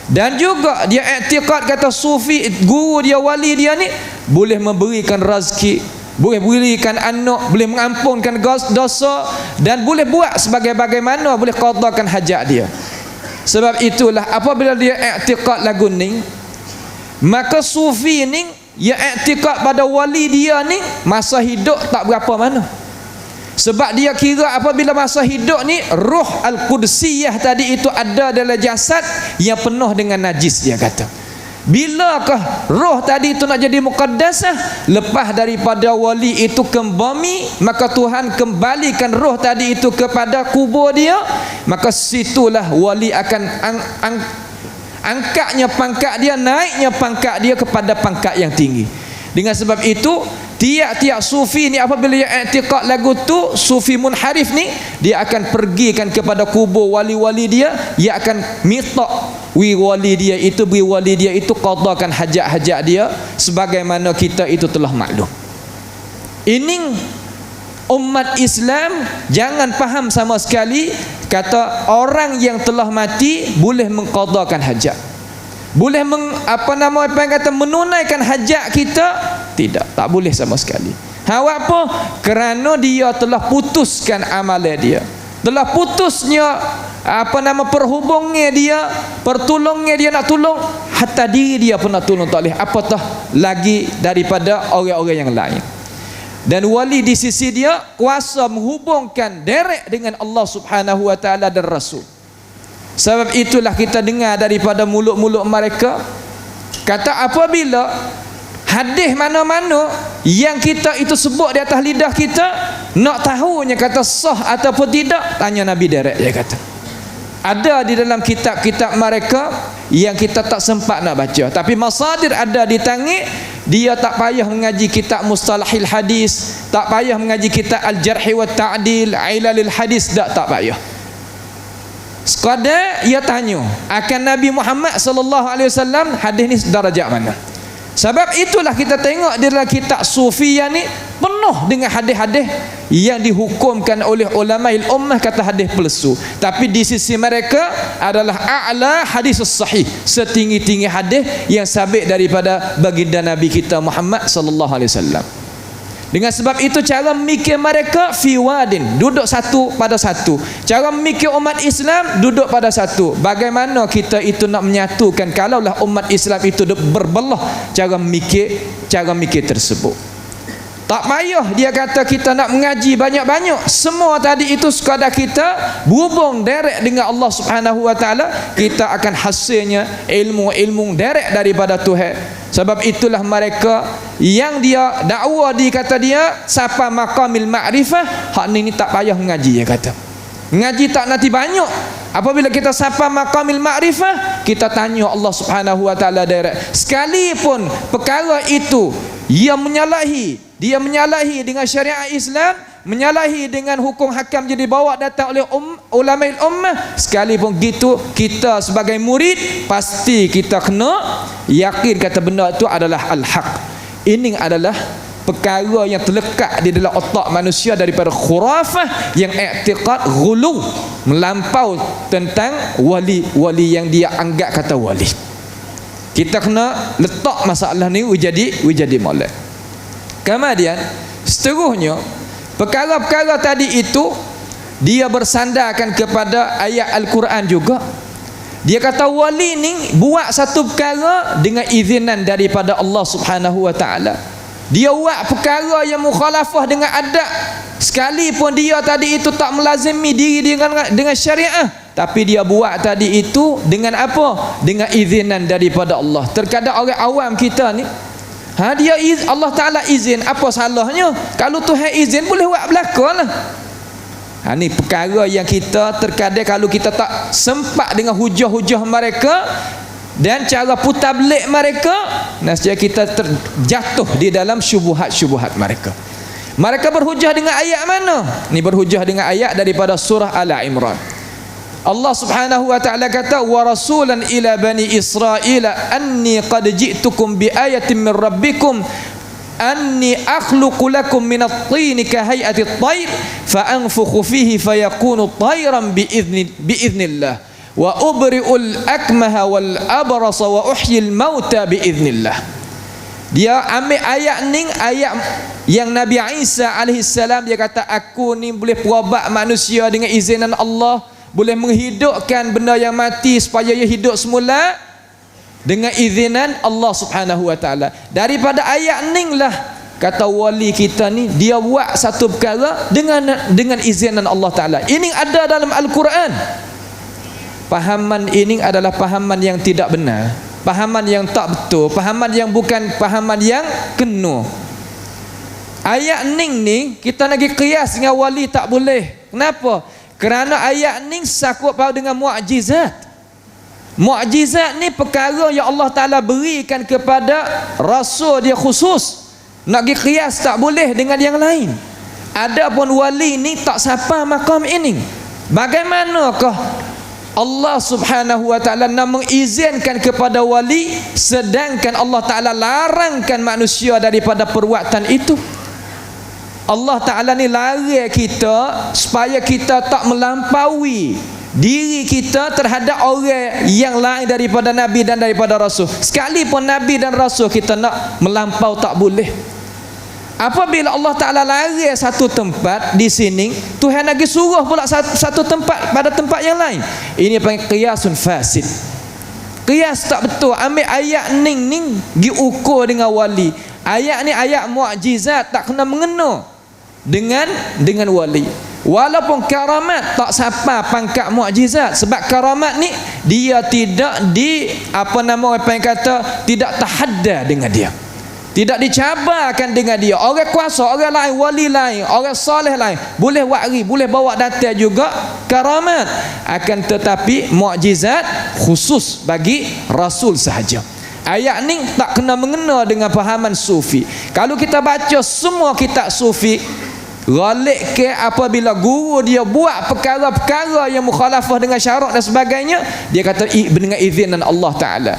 Dan juga dia i'tiqad kata sufi, guru dia, wali dia ni boleh memberikan rezeki, boleh berikan anak, boleh mengampunkan dosa, dan boleh buat sebagai bagaimana, boleh qadakan hajat dia. Sebab itulah apabila dia i'tiqad lagu ni, maka sufi ni ia i'tiqad pada wali dia ni masa hidup tak berapa mana. Sebab dia kira apabila masa hidup ni roh al-qudsiyah tadi itu ada dalam jasad yang penuh dengan najis, dia kata. Bilakah roh tadi itu nak jadi muqaddasah? Lepas daripada wali itu ke bumi, maka Tuhan kembalikan roh tadi itu kepada kubur dia, maka situlah wali akan angkatnya pangkat dia, naiknya pangkat dia kepada pangkat yang tinggi. Dengan sebab itu, tiap-tiap sufi ni apabila dia i'tiqad lagu tu, sufi munharif ni, dia akan pergikan kepada kubur wali-wali dia, dia akan minta wali dia itu, beri wali dia itu qadakan hajat-hajat dia, sebagaimana kita itu telah maklum. Ini umat Islam jangan faham sama sekali kata orang yang telah mati boleh mengqadakan hajat, boleh menunaikan hajat kita. Tidak, tak boleh sama sekali. Apa? Kerana dia telah putuskan amalan dia, telah putusnya perhubungnya dia, pertolongnya dia nak tolong, hatta diri dia pun nak tolong tak boleh, apatah lagi daripada orang-orang yang lain. Dan wali di sisi dia kuasa menghubungkan direct dengan Allah Subhanahu wa taala dan Rasul. Sebab itulah kita dengar daripada mulut-mulut mereka kata apabila hadis mana-mana yang kita itu sebut di atas lidah kita, nak tahunya kata sah ataupun tidak, tanya Nabi direct, dia kata. Ada di dalam kitab-kitab mereka yang kita tak sempat nak baca, tapi masadir ada di tangan. Dia tak payah mengaji kitab mustalahil hadis, tak payah mengaji kitab al-jarh wa ta'dil, ilalil hadis, tak payah. Sekadar ia tanya akan Nabi Muhammad sallallahu alaihi wasallam, hadis ni darajat mana. Sebab itulah kita tengok di dalam kitab Sufiyah ni penuh dengan hadis-hadis yang dihukumkan oleh ulama ummah kata hadis palsu. Tapi di sisi mereka adalah a'la hadis sahih, setinggi-tinggi hadis yang sabit daripada baginda Nabi kita Muhammad sallallahu alaihi wasallam. Dengan sebab itu cara mikir mereka fi wadin, duduk satu pada satu. Cara mikir umat Islam duduk pada satu. Bagaimana kita itu nak menyatukan kalaulah umat Islam itu berbelah cara mikir tersebut. Tak payah dia kata kita nak mengaji banyak-banyak. Semua tadi itu sekadar kita berhubung direct dengan Allah Subhanahu wa taala, kita akan hasilnya ilmu-ilmu direct daripada Tuhan. Sebab itulah mereka yang dia dakwa kata dia siapa maqamil ma'rifah, hak ni tak payah mengaji, dia kata. Ngaji tak nanti banyak. Apabila kita siapa maqamil ma'rifah, kita tanya Allah Subhanahu wa taala direct. Sekalipun perkara itu dia menyalahi dengan syariat Islam, menyalahi dengan hukum hakam jadi bawa datang oleh ulama ummah, sekalipun gitu kita sebagai murid pasti kita kena yakin kata benda itu adalah al-haq. Ini adalah perkara yang terlekat di dalam otak manusia daripada khurafah yang i'tiqad ghulu, melampau tentang wali-wali yang dia anggap kata wali. Kita kena letak masalah ni jadi molek. Kemudian seterusnya perkara-perkara tadi itu dia bersandarkan kepada ayat Al-Quran juga. Dia kata wali ni buat satu perkara dengan izinan daripada Allah Subhanahu wa taala. Dia buat perkara yang mukhalafah dengan adab, sekalipun dia tadi itu tak melazimi diri dengan syariah, tapi dia buat tadi itu dengan apa? Dengan izinan daripada Allah. Terkadang orang awam kita ni Allah Ta'ala izin, apa salahnya? Kalau Tuhan izin boleh buat belakang lah. Ni perkara yang kita terkadang kalau kita tak sempat dengan hujah-hujah mereka dan cara putar belik mereka, nasib kita terjatuh di dalam syubhat-syubhat mereka. Mereka berhujah dengan ayat mana? Ni berhujah dengan ayat daripada surah Al-Imran. Allah Subhanahu wa taala kata wa rasulan ila bani Israil anni qad ji'tukum bi ayatin min rabbikum anni akhluqu lakum min at-tin ka hay'ati at-tayr fa anfukhu fihi fayakunu tayran bi idznillah wa ubri'ul akmaha wal abrasa wa uhyil mauta bi idznillah. Dia ambil ayat ni, ayat yang Nabi Isa alaihi salam dia kata aku ni boleh perobat manusia dengan izinan Allah, boleh menghidupkan benda yang mati supaya ia hidup semula dengan izinan Allah Subhanahu wa taala. Daripada ayat ni lah kata wali kita ni dia buat satu perkara dengan izinan Allah taala. Ini ada dalam Al-Quran. Pahaman ini adalah pahaman yang tidak benar, pahaman yang tak betul, pahaman yang bukan pahaman yang kena. Ayat ni kita nak qiyas dengan wali tak boleh. Kenapa? Kerana ayat ni sakut paut dengan mukjizat. Mukjizat ni perkara yang Allah Ta'ala berikan kepada Rasul dia khusus. Nak pergi qiyas tak boleh dengan yang lain. Adapun wali ni tak sampai makam ini. Bagaimanakah Allah Subhanahu wa Ta'ala nak mengizinkan kepada wali sedangkan Allah Ta'ala larangkan manusia daripada perbuatan itu? Allah Ta'ala ni larang kita supaya kita tak melampaui diri kita terhadap orang yang lain daripada Nabi dan daripada Rasul. Sekalipun Nabi dan Rasul kita nak melampau tak boleh. Apabila Allah Ta'ala larang satu tempat di sini, Tuhan lagi suruh pula satu tempat pada tempat yang lain. Ini panggil qiyasun fasid. Qiyas tak betul. Ambil ayat ning gi ukur dengan wali. Ayat ni ayat mukjizat, tak kena mengena dengan wali. Walaupun karamat tak sampai pangkat mukjizat, sebab karamat ni dia tidak tidak tahadda dengan dia. Tidak dicabarkan dengan dia. Orang kuasa, orang lain, wali lain, orang soleh lain boleh wari, boleh bawa datang juga karamat. Akan tetapi mukjizat khusus bagi Rasul sahaja. Ayat ni tak kena mengena dengan fahaman sufi. Kalau kita baca semua kitab sufi, galik ke apabila guru dia buat perkara-perkara yang mukhalafah dengan syarak dan sebagainya, dia kata dengan izin Allah Ta'ala.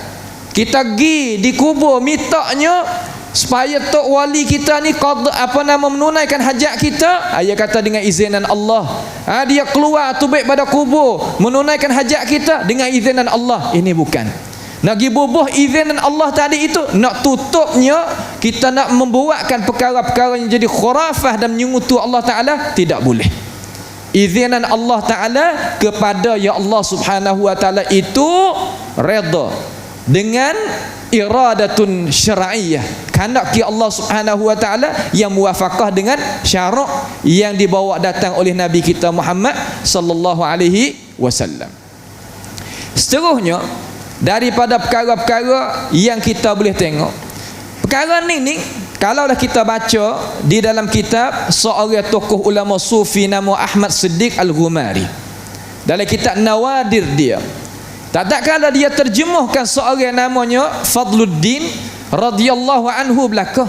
Kita pergi di kubur mitanya supaya tok wali kita ni menunaikan hajat kita, dia kata dengan izinan Allah. Dia keluar tubik pada kubur menunaikan hajat kita dengan izinan Allah. Ini bukan nak pergi bubuh izinan Allah tadi itu, nak tutupnya kita nak membuatkan perkara-perkara yang jadi khurafah dan menyungutu Allah Ta'ala, tidak boleh. Izinan Allah Ta'ala kepada ya Allah Subhanahu Wa Ta'ala itu redha dengan iradatun syar'iyyah, kehendak Allah Subhanahu Wa Ta'ala yang muwafaqah dengan syarak yang dibawa datang oleh Nabi kita Muhammad sallallahu alaihi wasallam. Seterusnya daripada perkara-perkara yang kita boleh tengok, perkara ni kalaulah kita baca di dalam kitab seorang tokoh ulama sufi nama Ahmad Siddiq Al-Ghumari, dalam kitab Nawadir dia, tak kala dia terjemahkan seorang namanya Fadluddin radhiyallahu anhu belaka.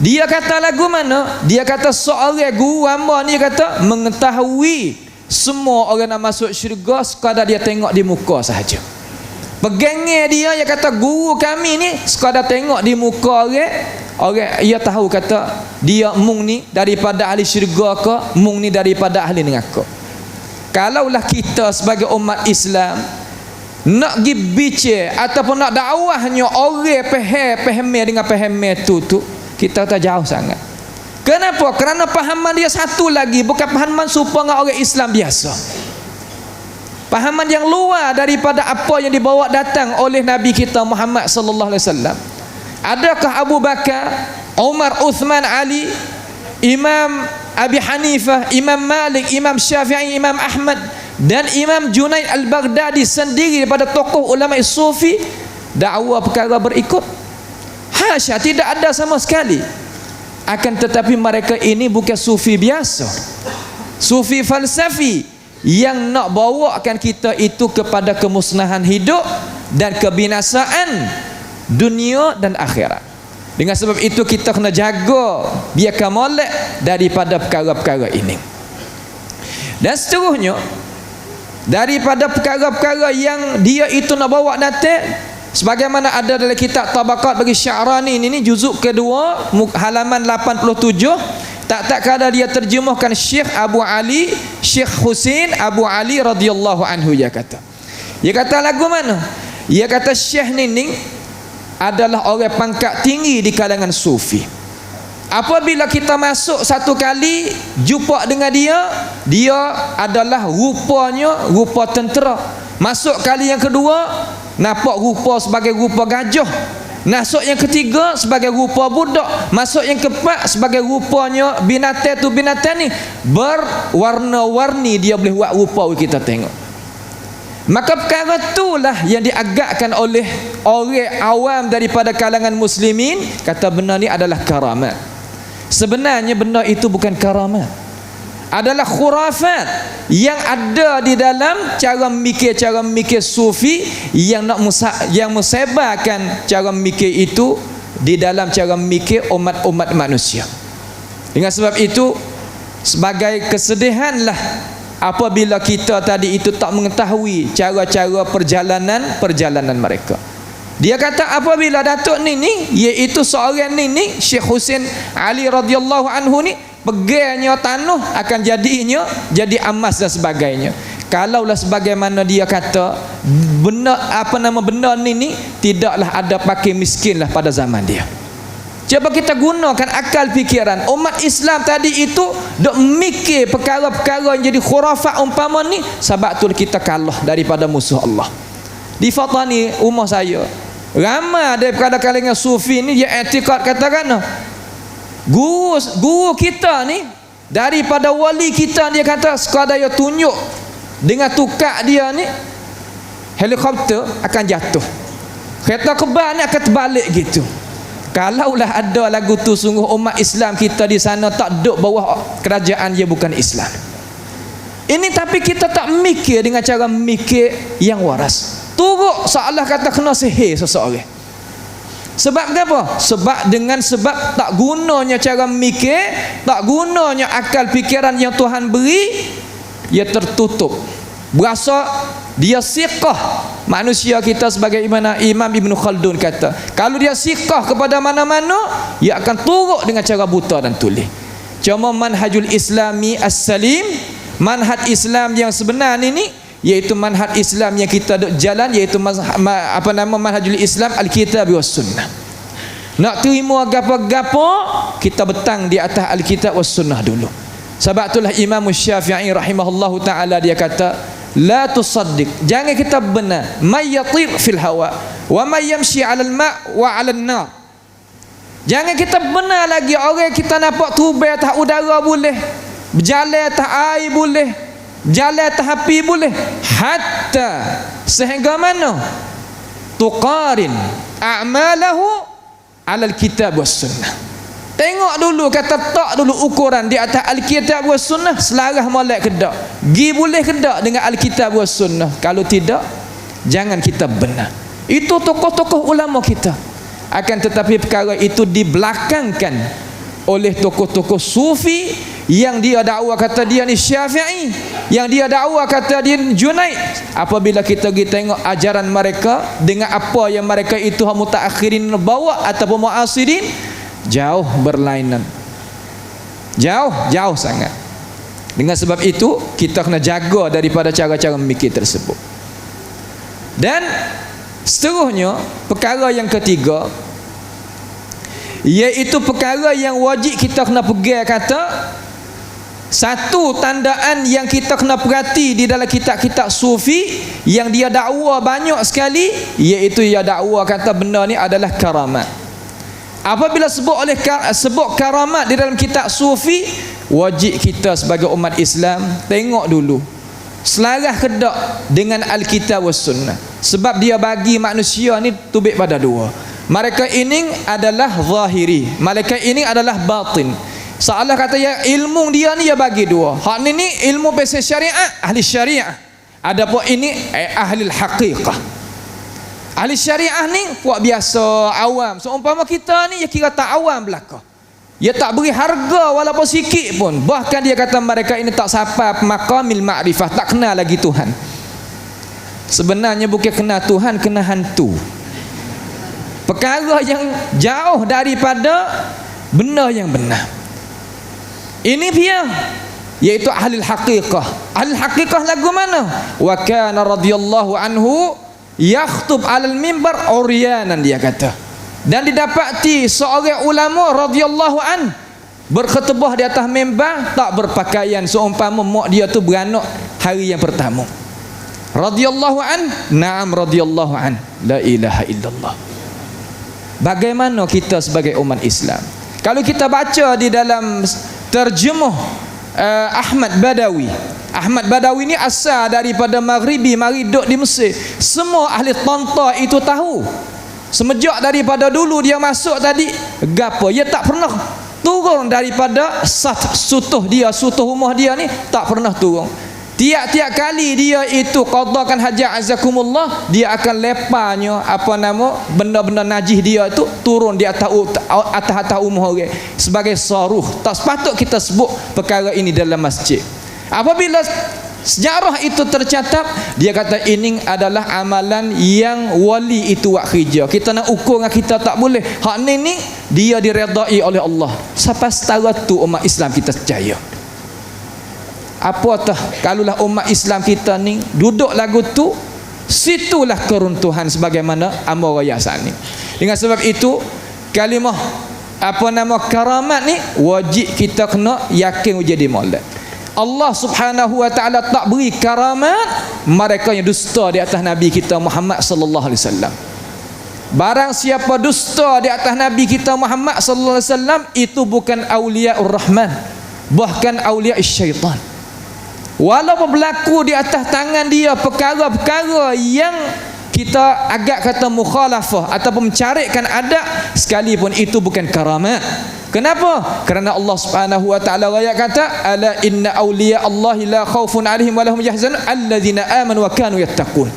Dia kata lagu mana? Dia kata seorang guru hamba ni kata mengetahui semua orang nak masuk syurga sekadar dia tengok di muka sahaja. Pegangnya dia kata guru kami ni sekadar tengok di muka orang ia tahu kata dia mung ni daripada ahli syurga ke, mung ni daripada ahli neraka. Kalaulah kita sebagai umat Islam nak pergi bicara ataupun nak dakwahnya orang faham dengan faham tu kita tak jauh sangat. Kenapa? Kerana pahaman dia satu lagi, bukan pahaman serupa dengan orang Islam biasa. Pahaman yang luar daripada apa yang dibawa datang oleh Nabi kita Muhammad sallallahu alaihi wasallam. Adakah Abu Bakar, Umar, Uthman, Ali, Imam Abi Hanifah, Imam Malik, Imam Syafi'i, Imam Ahmad dan Imam Junaid Al-Baghdadi sendiri daripada tokoh ulama sufi dakwa perkara berikut? Hasya, tidak ada sama sekali. Akan tetapi mereka ini bukan sufi biasa, sufi falsafi yang nak bawakan kita itu kepada kemusnahan hidup dan kebinasaan dunia dan akhirat. Dengan sebab itu kita kena jaga biar molek daripada perkara-perkara ini. Dan seterusnya daripada perkara-perkara yang dia itu nak bawa datang, sebagaimana ada dalam kitab Tabaqat bagi Sya'rani ini juzuk kedua halaman 87, tak kala dia terjemahkan Syekh Abu Ali, Syekh Husain Abu Ali radhiyallahu anhu, dia kata lagu mana? Dia kata Syekh ni adalah orang pangkat tinggi di kalangan sufi. Apabila kita masuk satu kali jumpa dengan dia adalah rupanya rupa tentera. Masuk kali yang kedua nampak rupa sebagai rupa gajah. Masuk yang ketiga sebagai rupa budak. Masuk yang keempat sebagai rupanya binatang ni berwarna-warni, dia boleh buat rupa kita tengok. Maka perkara itulah yang diagakkan oleh orang awam daripada kalangan muslimin, kata benda ni adalah karamat. Sebenarnya benda itu bukan karamat, adalah khurafat yang ada di dalam cara memikir sufi yang nak yang mensebarkan cara memikir itu di dalam cara memikir umat manusia. Dengan sebab itu sebagai kesedihanlah apabila kita tadi itu tak mengetahui cara-cara perjalanan mereka. Dia kata apabila Datuk ni iaitu seorang ni Syekh Husain Ali radhiyallahu anhu ni pegangnya tanah akan jadi emas dan sebagainya. Kalaulah sebagaimana dia kata benda ni tidaklah ada pakai miskin lah pada zaman dia. Cuba kita gunakan akal fikiran. Umat Islam tadi itu dok mikir perkara-perkara yang jadi khurafat umpama ni, sebab tu kita kalah daripada musuh Allah. di Fatani rumah saya. Ramai daripada kalangan sufi ni dia i'tikad katakan guru kita ni daripada wali kita, dia kata sekadar dia tunjuk dengan tukar dia ni helikopter akan jatuh, kereta kebal ni akan terbalik gitu. Kalaulah ada lagu tu, sungguh umat Islam kita di sana tak duduk bawah kerajaan dia bukan Islam. Ini tapi kita tak mikir dengan cara mikir yang waras. Turuk seolah kata kena sihir seseorang. Sebab apa? Sebab tak gunanya cara mikir, tak gunanya akal fikiran yang Tuhan beri, ia tertutup. Berasa dia siqah. Manusia kita sebagai Imam Ibn Khaldun kata, kalau dia siqah kepada mana-mana, ia akan turut dengan cara buta dan tuli. Cuma manhajul islami as-salim, manhaj Islam yang sebenar ini, iaitu manhaj Islam yang kita duk jalan, iaitu manhajul Islam al-kitab was sunnah. Nak terima gapo-gapo, kita betang di atas al-kitab was sunnah dulu. Sebab itulah Imam Syafi'i rahimahullahu taala dia kata, la tusaddiq, jangan kita benar may yatir fil hawa wa may yamshi 'alal ma' wa 'alan nar. Jangan kita benar lagi orang kita nampak terbang atas udara boleh, berjalan atas air boleh, berjalan atas api boleh, hatta sehingga mana tuqarin a'malahu 'alal kitab was sunnah. Tengok dulu, kata tak dulu ukuran di atas Alkitab was sunnah, selarah molek ke tak? Gi boleh ke tak dengan Alkitab was sunnah? Kalau tidak, jangan kita benar. Itu tokoh-tokoh ulama kita. Akan tetapi perkara itu dibelakangkan oleh tokoh-tokoh sufi yang dia dakwa kata dia ni Syafi'i, yang dia dakwa kata dia Junaid. Apabila kita pergi tengok ajaran mereka dengan apa yang mereka itu mutaakhirin bawa ataupun muasirin, jauh berlainan, jauh sangat. Dengan sebab itu kita kena jaga daripada cara-cara memikir tersebut. Dan seterusnya perkara yang ketiga, iaitu perkara yang wajib kita kena pegang, kata satu tandaan yang kita kena perhati di dalam kitab-kitab sufi yang dia dakwa banyak sekali, iaitu dia dakwa kata benda ni adalah karamat. Apabila sebut karamat di dalam kitab sufi, wajib kita sebagai umat Islam tengok dulu selarah ke tak dengan Alkitab was sunnah. Sebab dia bagi manusia ni tubik pada dua. Mereka ini adalah zahiri, mereka ini adalah batin. Seolah kata ya ilmu dia ni dia bagi dua. Hak ni ilmu pasal syariat, ahli syariah. Adapun ini ahli haqiqah. Ahli syariah ni puak biasa awam. Seumpama kita ni ya kira tak awam belaka. Ya tak beri harga walaupun sikit pun. Bahkan dia kata mereka ini tak sampai maqamil ma'rifah, tak kenal lagi Tuhan. Sebenarnya bukan kenal Tuhan, kena hantu. Perkara yang jauh daripada benda yang benar. Ini dia, iaitu ahli haqiqah. Ahli haqiqah lagu mana? Wa kana radhiyallahu anhu yakhtub alal mimbar uryanan, dia kata. Dan didapati seorang ulama radhiyallahu an berkhutbah di atas mimbar tak berpakaian, seumpama mak dia tu beranak hari yang pertama. Radhiyallahu an, na'am radhiyallahu an, la ilaha illallah. Bagaimana kita sebagai umat Islam? Kalau kita baca di dalam terjemah Ahmad Badawi. Ahmad Badawi ni asal daripada Maghribi, mari duduk di Mesir. Semua ahli Tanta itu tahu. Semenjak daripada dulu dia masuk tadi, gapo dia tak pernah turun daripada sutuh dia, sutuh rumah dia ni tak pernah turun. Tiap-tiap kali dia itu qadakan hajat azakumullah, dia akan lepasnya benda-benda najis dia itu turun di atas rumah orang sebagai saruh. Tak sepatut kita sebut perkara ini dalam masjid. Apabila sejarah itu tercatat, dia kata ini adalah amalan yang wali itu buat kerja. Kita nak ukur dengan kita tak boleh. Hak ni dia diredai oleh Allah. Sampai setara tu umat Islam kita percaya. Apatah kalulah umat Islam kita ni duduk lagu tu, situlah keruntuhan sebagaimana amar raya ni. Dengan sebab itu kalimah karamat ni wajib kita kena yakin jadi molek. Allah Subhanahu wa taala tak beri karamat mereka yang dusta di atas Nabi kita Muhammad sallallahu alaihi wasallam. Barang siapa dusta di atas Nabi kita Muhammad sallallahu alaihi wasallam, itu bukan auliaur rahman, bahkan aulia syaitan. Walaupun berlaku di atas tangan dia perkara-perkara yang kita agak kata mukhalafah ataupun mencarikan adab, sekalipun itu bukan karamat. Kenapa? Kerana Allah Subhanahu wa taala ayat kata, ala inna awliya Allahi la khaufun alaihim wa lahum yahzanun alladzina amanu wa kanu yattaqun.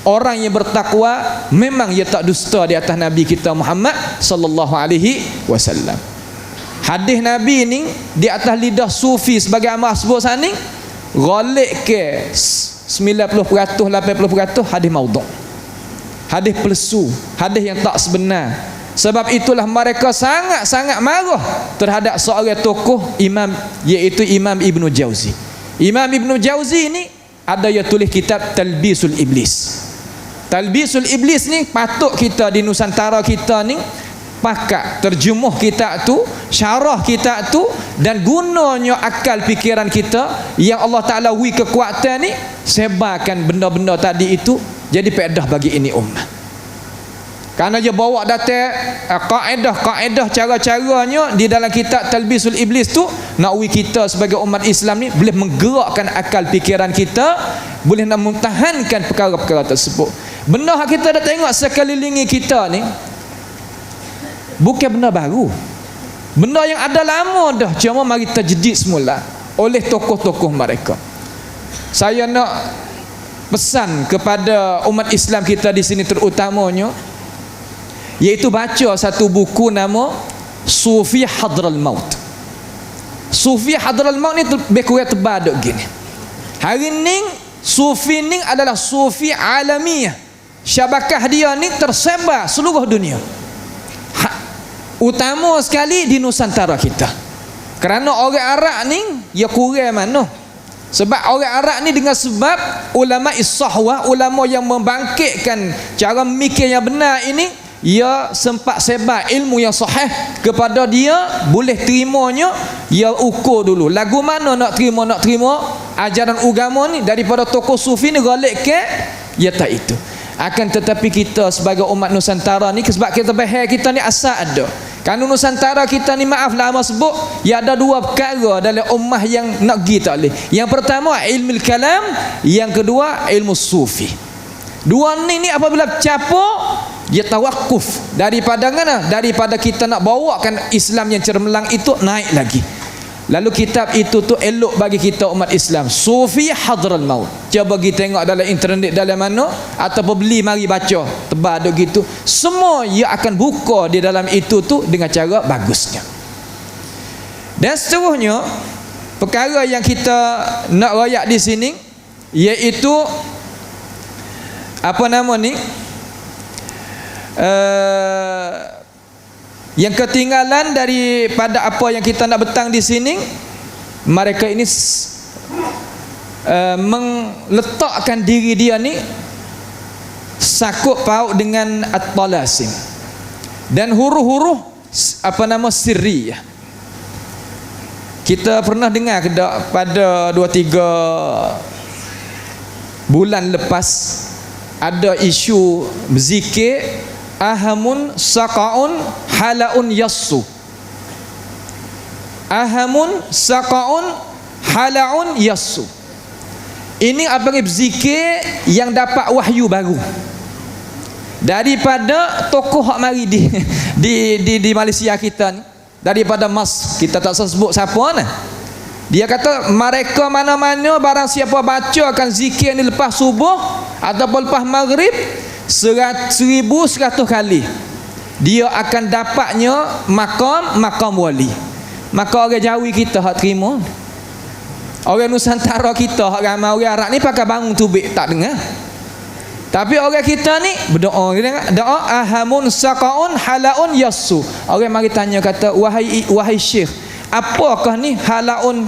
Orang yang bertakwa memang ia tak dusta di atas Nabi kita Muhammad sallallahu alaihi wasallam. Hadis Nabi ni di atas lidah sufi sebagai amal sebut sana ni ghalib ke 90% 80% hadis maudhu'. Hadis palsu, hadis yang tak sebenar. Sebab itulah mereka sangat-sangat marah terhadap seorang tokoh imam, iaitu Imam Ibn Jauzi. Imam Ibn Jauzi ni ada yang tulis kitab Talbisul Iblis. Talbisul Iblis ni patut kita di Nusantara kita ni pakat terjemuh kitab tu, syarah kitab tu, dan gunanya akal fikiran kita yang Allah Ta'ala beri kekuatan ni, sebarkan benda-benda tadi itu jadi faedah bagi ini ummah. Kerana dia bawa datang kaedah-kaedah cara-caranya di dalam kitab Talbisul Iblis tu, nak uji kita sebagai umat Islam ni boleh menggerakkan akal fikiran kita, boleh nak memtahankan perkara-perkara tersebut. Benda yang kita dah tengok sekelilingi kita ni bukan benda baru, benda yang ada lama dah, cuma mari tajdid semula oleh tokoh-tokoh mereka. Saya nak pesan kepada umat Islam kita di sini terutamanya, iaitu baca satu buku nama Sufi Hadral Maut. Sufi Hadral Maut ni lebih kurang tebal duk gini. Hari ni Sufi ni adalah Sufi alamiah. Syabakah dia ni tersebar seluruh dunia. Utama sekali di Nusantara kita. Kerana orang Arab ni dia kurang mana? Sebab orang Arab ni dengan sebab ulama is-sahwah, ulama yang membangkitkan cara mikir yang benar ini, ia sempat sebar ilmu yang sahih kepada dia, boleh terimanya, ia ukur dulu lagu mana nak terima ajaran agama ni daripada tokoh sufi ni galik ke, ia tak itu. Akan tetapi kita sebagai umat Nusantara ni, sebab kita bahaya kita ni asal ada kanun Nusantara kita ni, maaf lama sebut, ia ada dua perkara dalam ummah yang nak pergi tak boleh. Yang pertama ilmu kalam, yang kedua ilmu sufi. Dua ni apabila capuk, dia tawakuf daripada mana? Daripada kita nak bawakan Islam yang cermelang itu naik lagi. Lalu kitab itu tu elok bagi kita umat Islam, Sufi Hadral Maut. Cuba pergi tengok dalam internet dalam mana, ataupun beli mari baca, tebal duk gitu. Semua ia akan buka di dalam itu tu dengan cara bagusnya. Dan seterusnya perkara yang kita nak royak di sini, iaitu apa nama ni, yang ketinggalan daripada apa yang kita nak betang di sini, mereka ini meletakkan diri dia ni sakut paut dengan at-talasim dan huruf-huruf apa nama sirri. Kita pernah dengar pada 2-3 bulan lepas ada isu berzikir ahamun saqaun halaun yassu. Ahamun saqaun halaun yassu. Ini apa yang berzikir yang dapat wahyu baru daripada tokoh hak mari di Malaysia kita ni, daripada Mas, kita tak sebut siapa nah. Dia kata mereka mana-mana barang siapa bacakan zikir ni lepas subuh ataupun lepas maghrib 1,100 kali, dia akan dapatnya makam wali. Maka orang Jawi kita hak terima, orang Nusantara kita hak ramai orang Arab ni pakai bangun tubik tak dengar. Tapi orang kita ni berdoa, doa ahamun saqaun halaun yassu. Orang mari tanya kata, wahai syekh, apakah ni halaun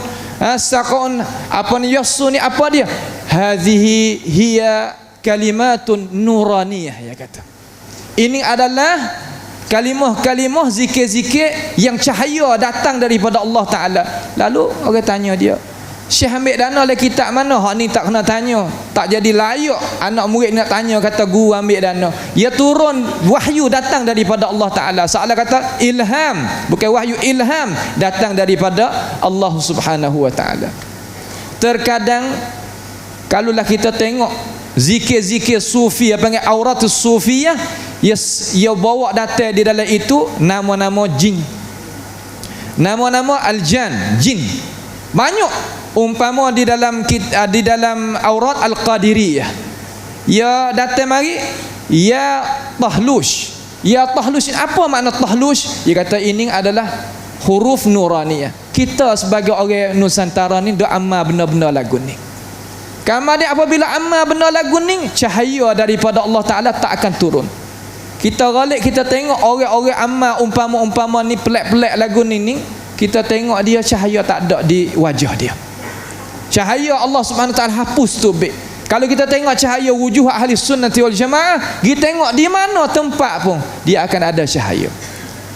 saqaun apa ni yassu ni, apa dia? Hadhihi hiya kalimatun nuraniyah, ya kata. Ini adalah kalimah-kalimah zikir-zikir yang cahaya datang daripada Allah Ta'ala. Lalu orang tanya dia, Syekh ambil dana oleh kitab mana? Hak ni tak kena tanya. Tak jadi layak anak murid nak tanya kata guru ambil dana. Ia turun wahyu datang daripada Allah Taala. Soalan kata ilham, bukan wahyu, ilham datang daripada Allah Subhanahu wa taala. Terkadang kalaulah kita tengok zikir-zikir sufi, apa panggil auratus sufiyah, ia bawa data di dalam itu nama-nama jin. Nama-nama al-jan, jin. Banyak umpama di dalam aurat al-qadiriyah. Ya datang mari ya tahlus. Ya tahlus, apa makna tahlus? Dia kata ini adalah huruf nuraniyah. Kita sebagai orang Nusantara ni dak amal benda-benda lagu ni. Kemudian apabila amal benda lagu ni, cahaya daripada Allah Taala tak akan turun. Kita galik, kita tengok orang-orang amal umpama-umpama ni pelik-pelik lagu ni, kita tengok dia cahaya tak ada di wajah dia. Cahaya Allah Subhanahu Wa Taala hapus tu bik. Kalau kita tengok cahaya wujuh ahli sunnati wal jamaah, kita tengok di mana tempat pun dia akan ada cahaya.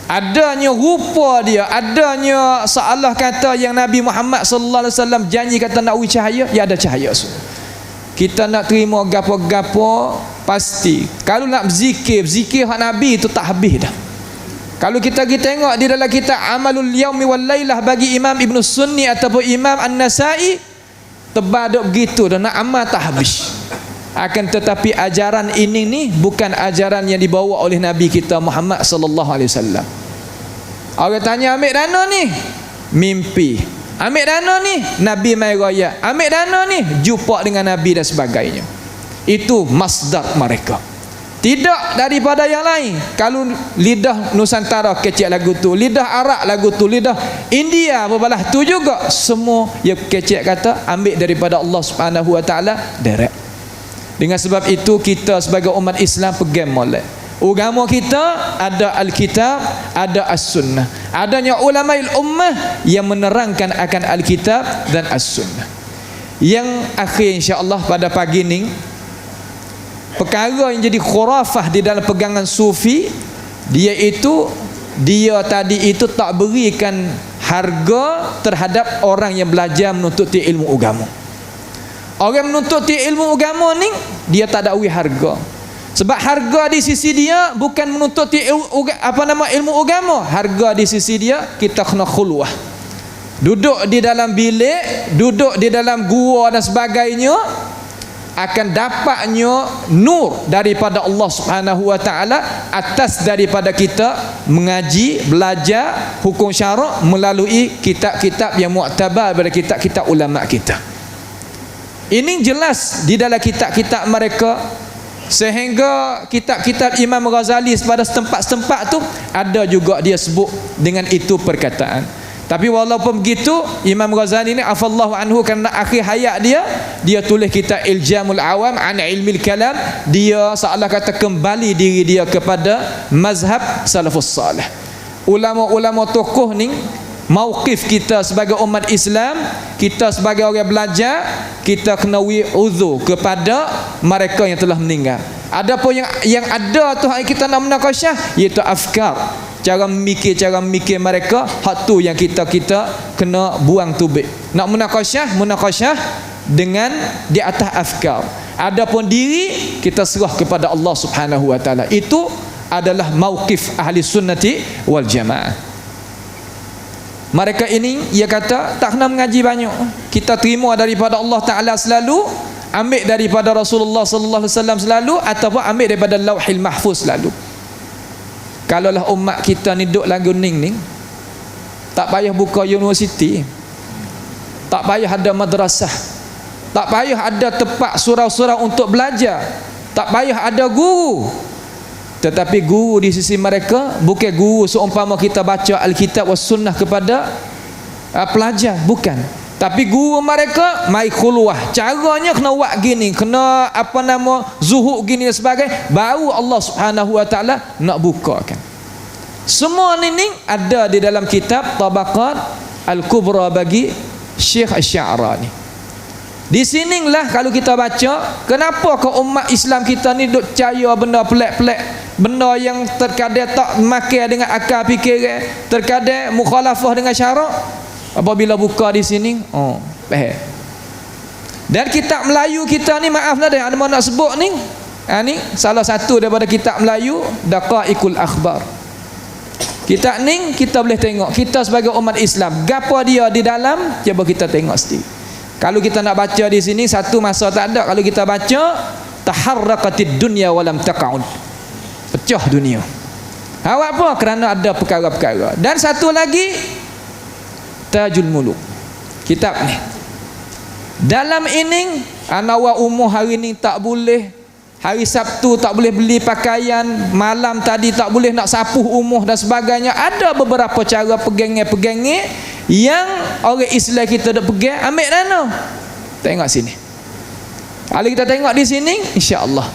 Adanya rupa dia, adanya seolah kata yang Nabi Muhammad sallallahu alaihi wasallam janji kata nak uji cahaya, dia ada cahaya. Kita nak terima gapo-gapo pasti. Kalau nak berzikir hak Nabi itu tak habis dah. Kalau kita tengok di dalam kitab Amalul Yaumi wal Lailah bagi Imam Ibn Sunni ataupun Imam An-Nasai, tebaduk begitu dan nak amal tak habis. Akan tetapi ajaran ini ni bukan ajaran yang dibawa oleh Nabi kita Muhammad sallallahu alaihi wasallam. Orang tanya ambil dana ni, mimpi. Ambil dana ni, Nabi mai raya. Ambil dana ni, jumpa dengan Nabi dan sebagainya. Itu masdar mereka. Tidak daripada yang lain. Kalau lidah Nusantara kecek lagu tu, lidah Arab lagu tu, lidah India berbalah tu juga, semua yang kecek kata ambil daripada Allah Subhanahu Wa Taala direct. Dengan sebab itu kita sebagai umat Islam pegang molek. Agama kita ada Alkitab, ada As-Sunnah. Adanya ulama ummah yang menerangkan akan Alkitab dan As-Sunnah. Yang akhir insya-Allah pada pagi ni, perkara yang jadi khurafah di dalam pegangan sufi, dia tadi itu tak berikan harga terhadap orang yang belajar menuntut ilmu agama. Orang menuntut ilmu agama ni dia tak ada harga. Sebab harga di sisi dia bukan menuntut ilmu agama. Harga di sisi dia kita kena khulwah. Duduk di dalam bilik, duduk di dalam gua dan sebagainya, akan dapatnya nur daripada Allah Subhanahu Wa Taala atas daripada kita mengaji, belajar hukum syarak melalui kitab-kitab yang mu'tabar daripada kitab-kitab ulama kita. Ini jelas di dalam kitab-kitab mereka, sehingga kitab-kitab Imam Ghazali pada setempat-setempat tu ada juga dia sebut dengan itu perkataan. Tapi walaupun begitu, Imam Ghazali ni afallahu anhu, kerana akhir hayat dia tulis kitab Iljamul Awam an Ilmil Kalam. Dia seolah kata kembali diri dia kepada mazhab salafus salih. Ulama-ulama tokoh ni, mauqif kita sebagai umat Islam, kita sebagai orang belajar, kita kena uzur kepada mereka yang telah meninggal. Adapun yang ada tu kita nak menaqasyah, iaitu afkar, cara memikir mereka, hak tu yang kita kena buang tubik. Nak munaqasyah dengan di atas afkar. Adapun diri kita serah kepada Allah Subhanahu Wa Taala. Itu adalah mauqif ahli sunnati wal jamaah. Mereka ini ia kata tak kena mengaji banyak. Kita terima daripada Allah Taala selalu, ambil daripada Rasulullah sallallahu alaihi wasallam selalu, ataupun ambil daripada Lauhil Mahfuz selalu. Kalaulah umat kita ni duduk lagu ning tak payah buka universiti, tak payah ada madrasah, tak payah ada tempat surau-surau untuk belajar, tak payah ada guru. Tetapi guru di sisi mereka bukan guru seumpama kita baca Alkitab was Sunnah kepada pelajar, bukan. Tapi guru mereka mai khulwah. Caranya kena buat gini, kena zuhud gini dan sebagainya, baru Allah Subhanahu Wa Taala nak bukakan. Semua ini ada di dalam kitab Tabaqat Al-Kubra bagi Syekh Asy-Sya'rani. Di sinilah kalau kita baca, kenapa ke umat Islam kita ni duk percaya benda pelik-pelik, benda yang terkadang tak makan dengan akal fikir, terkadang mukhalafah dengan syarak. Apabila buka di sini, Faham? Dan kitab Melayu kita ni, maaflah dah ada mau nak sebut ni. Ni salah satu daripada kitab Melayu, Daqaiqul Akhbar. Kitab ni kita boleh tengok, kita sebagai umat Islam, gapo dia di dalam, cuba kita tengok sendiri. Kalau kita nak baca di sini satu masa tak ada, kalau kita baca taharraqatid dunya wa lam taqa'ud. Pecah dunia. Awak apa? Kerana ada perkara-perkara. Dan satu lagi Tajul Muluk. Kitab ni. Dalam ini anawa umur hari ni tak boleh, hari Sabtu tak boleh beli pakaian, malam tadi tak boleh nak sapuh umuh dan sebagainya. Ada beberapa cara pegangnya yang orang Islam kita dah pegang, ambil dana. Tengok sini. Kalau kita tengok di sini, insya-Allah.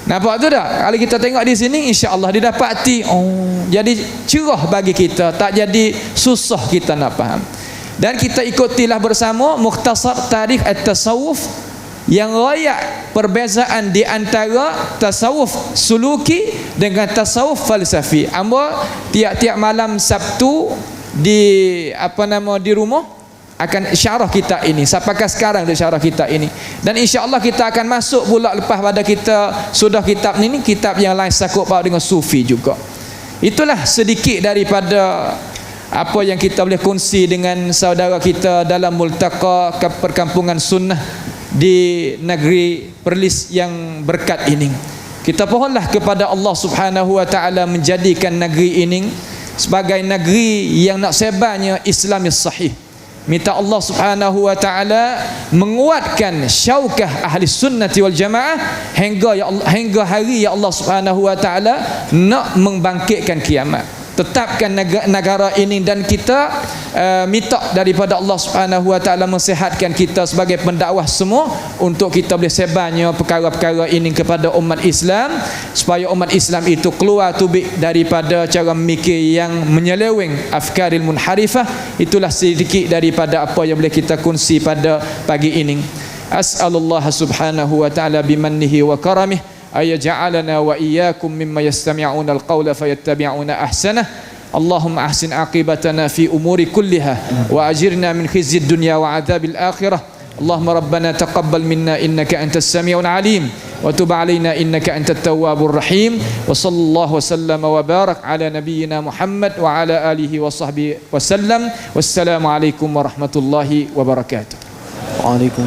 Nampak tu dah? Kalau kita tengok di sini, insya-Allah didapati. Oh, jadi cerah bagi kita, tak jadi susah kita nak faham. Dan kita ikutilah bersama Mukhtasar Tarikh At-Tasawuf yang royak perbezaan di antara tasawuf suluki dengan tasawuf falsafi. Ambo tiap-tiap malam Sabtu di di rumah akan syarah kita ini. Sampai sekarang di syarah kita ini. Dan insya-Allah kita akan masuk pula lepas pada kita sudah kitab ini, kitab yang lain sakut paut dengan sufi juga. Itulah sedikit daripada apa yang kita boleh kongsi dengan saudara kita dalam multaqa perkampungan sunnah di negeri Perlis yang berkat ini. Kita pohonlah kepada Allah Subhanahu wa taala menjadikan negeri ini sebagai negeri yang nak sebarnya Islam yang sahih. Minta Allah Subhanahu wa taala menguatkan syaukah ahli sunnati wal jamaah hingga hari ya Allah Subhanahu wa taala nak membangkitkan kiamat. Tetapkan negara ini, dan kita minta daripada Allah Subhanahu wa taala mensihatkan kita sebagai pendakwah semua untuk kita boleh sebarnya perkara-perkara ini kepada umat Islam, supaya umat Islam itu keluar tubik daripada cara memikir yang menyeleweng, afkaril munharifah. Itulah sedikit daripada apa yang boleh kita kongsi pada pagi ini. As'alullah subhanahu wa ta'ala bimannihi wa karamih ayaj'alana wa iyyakum mimma yastami'una al-qawla fayattabi'una ahsanah. Allahumma ahsin aqibatana fi umuri kulliha wa ajirna min khizyid dunya wa adzabil akhirah. Allahumma rabbana taqabbal minna innaka antas sami'ul alim wa tub alaina innaka antat tawwabur rahim. Wa sallallahu wa sallama wa barak ala nabiyyina Muhammad wa ala alihi wa sahbihi wa sallam. Wassalamu alaikum warahmatullahi wabarakatuh. Waalaikumsalam.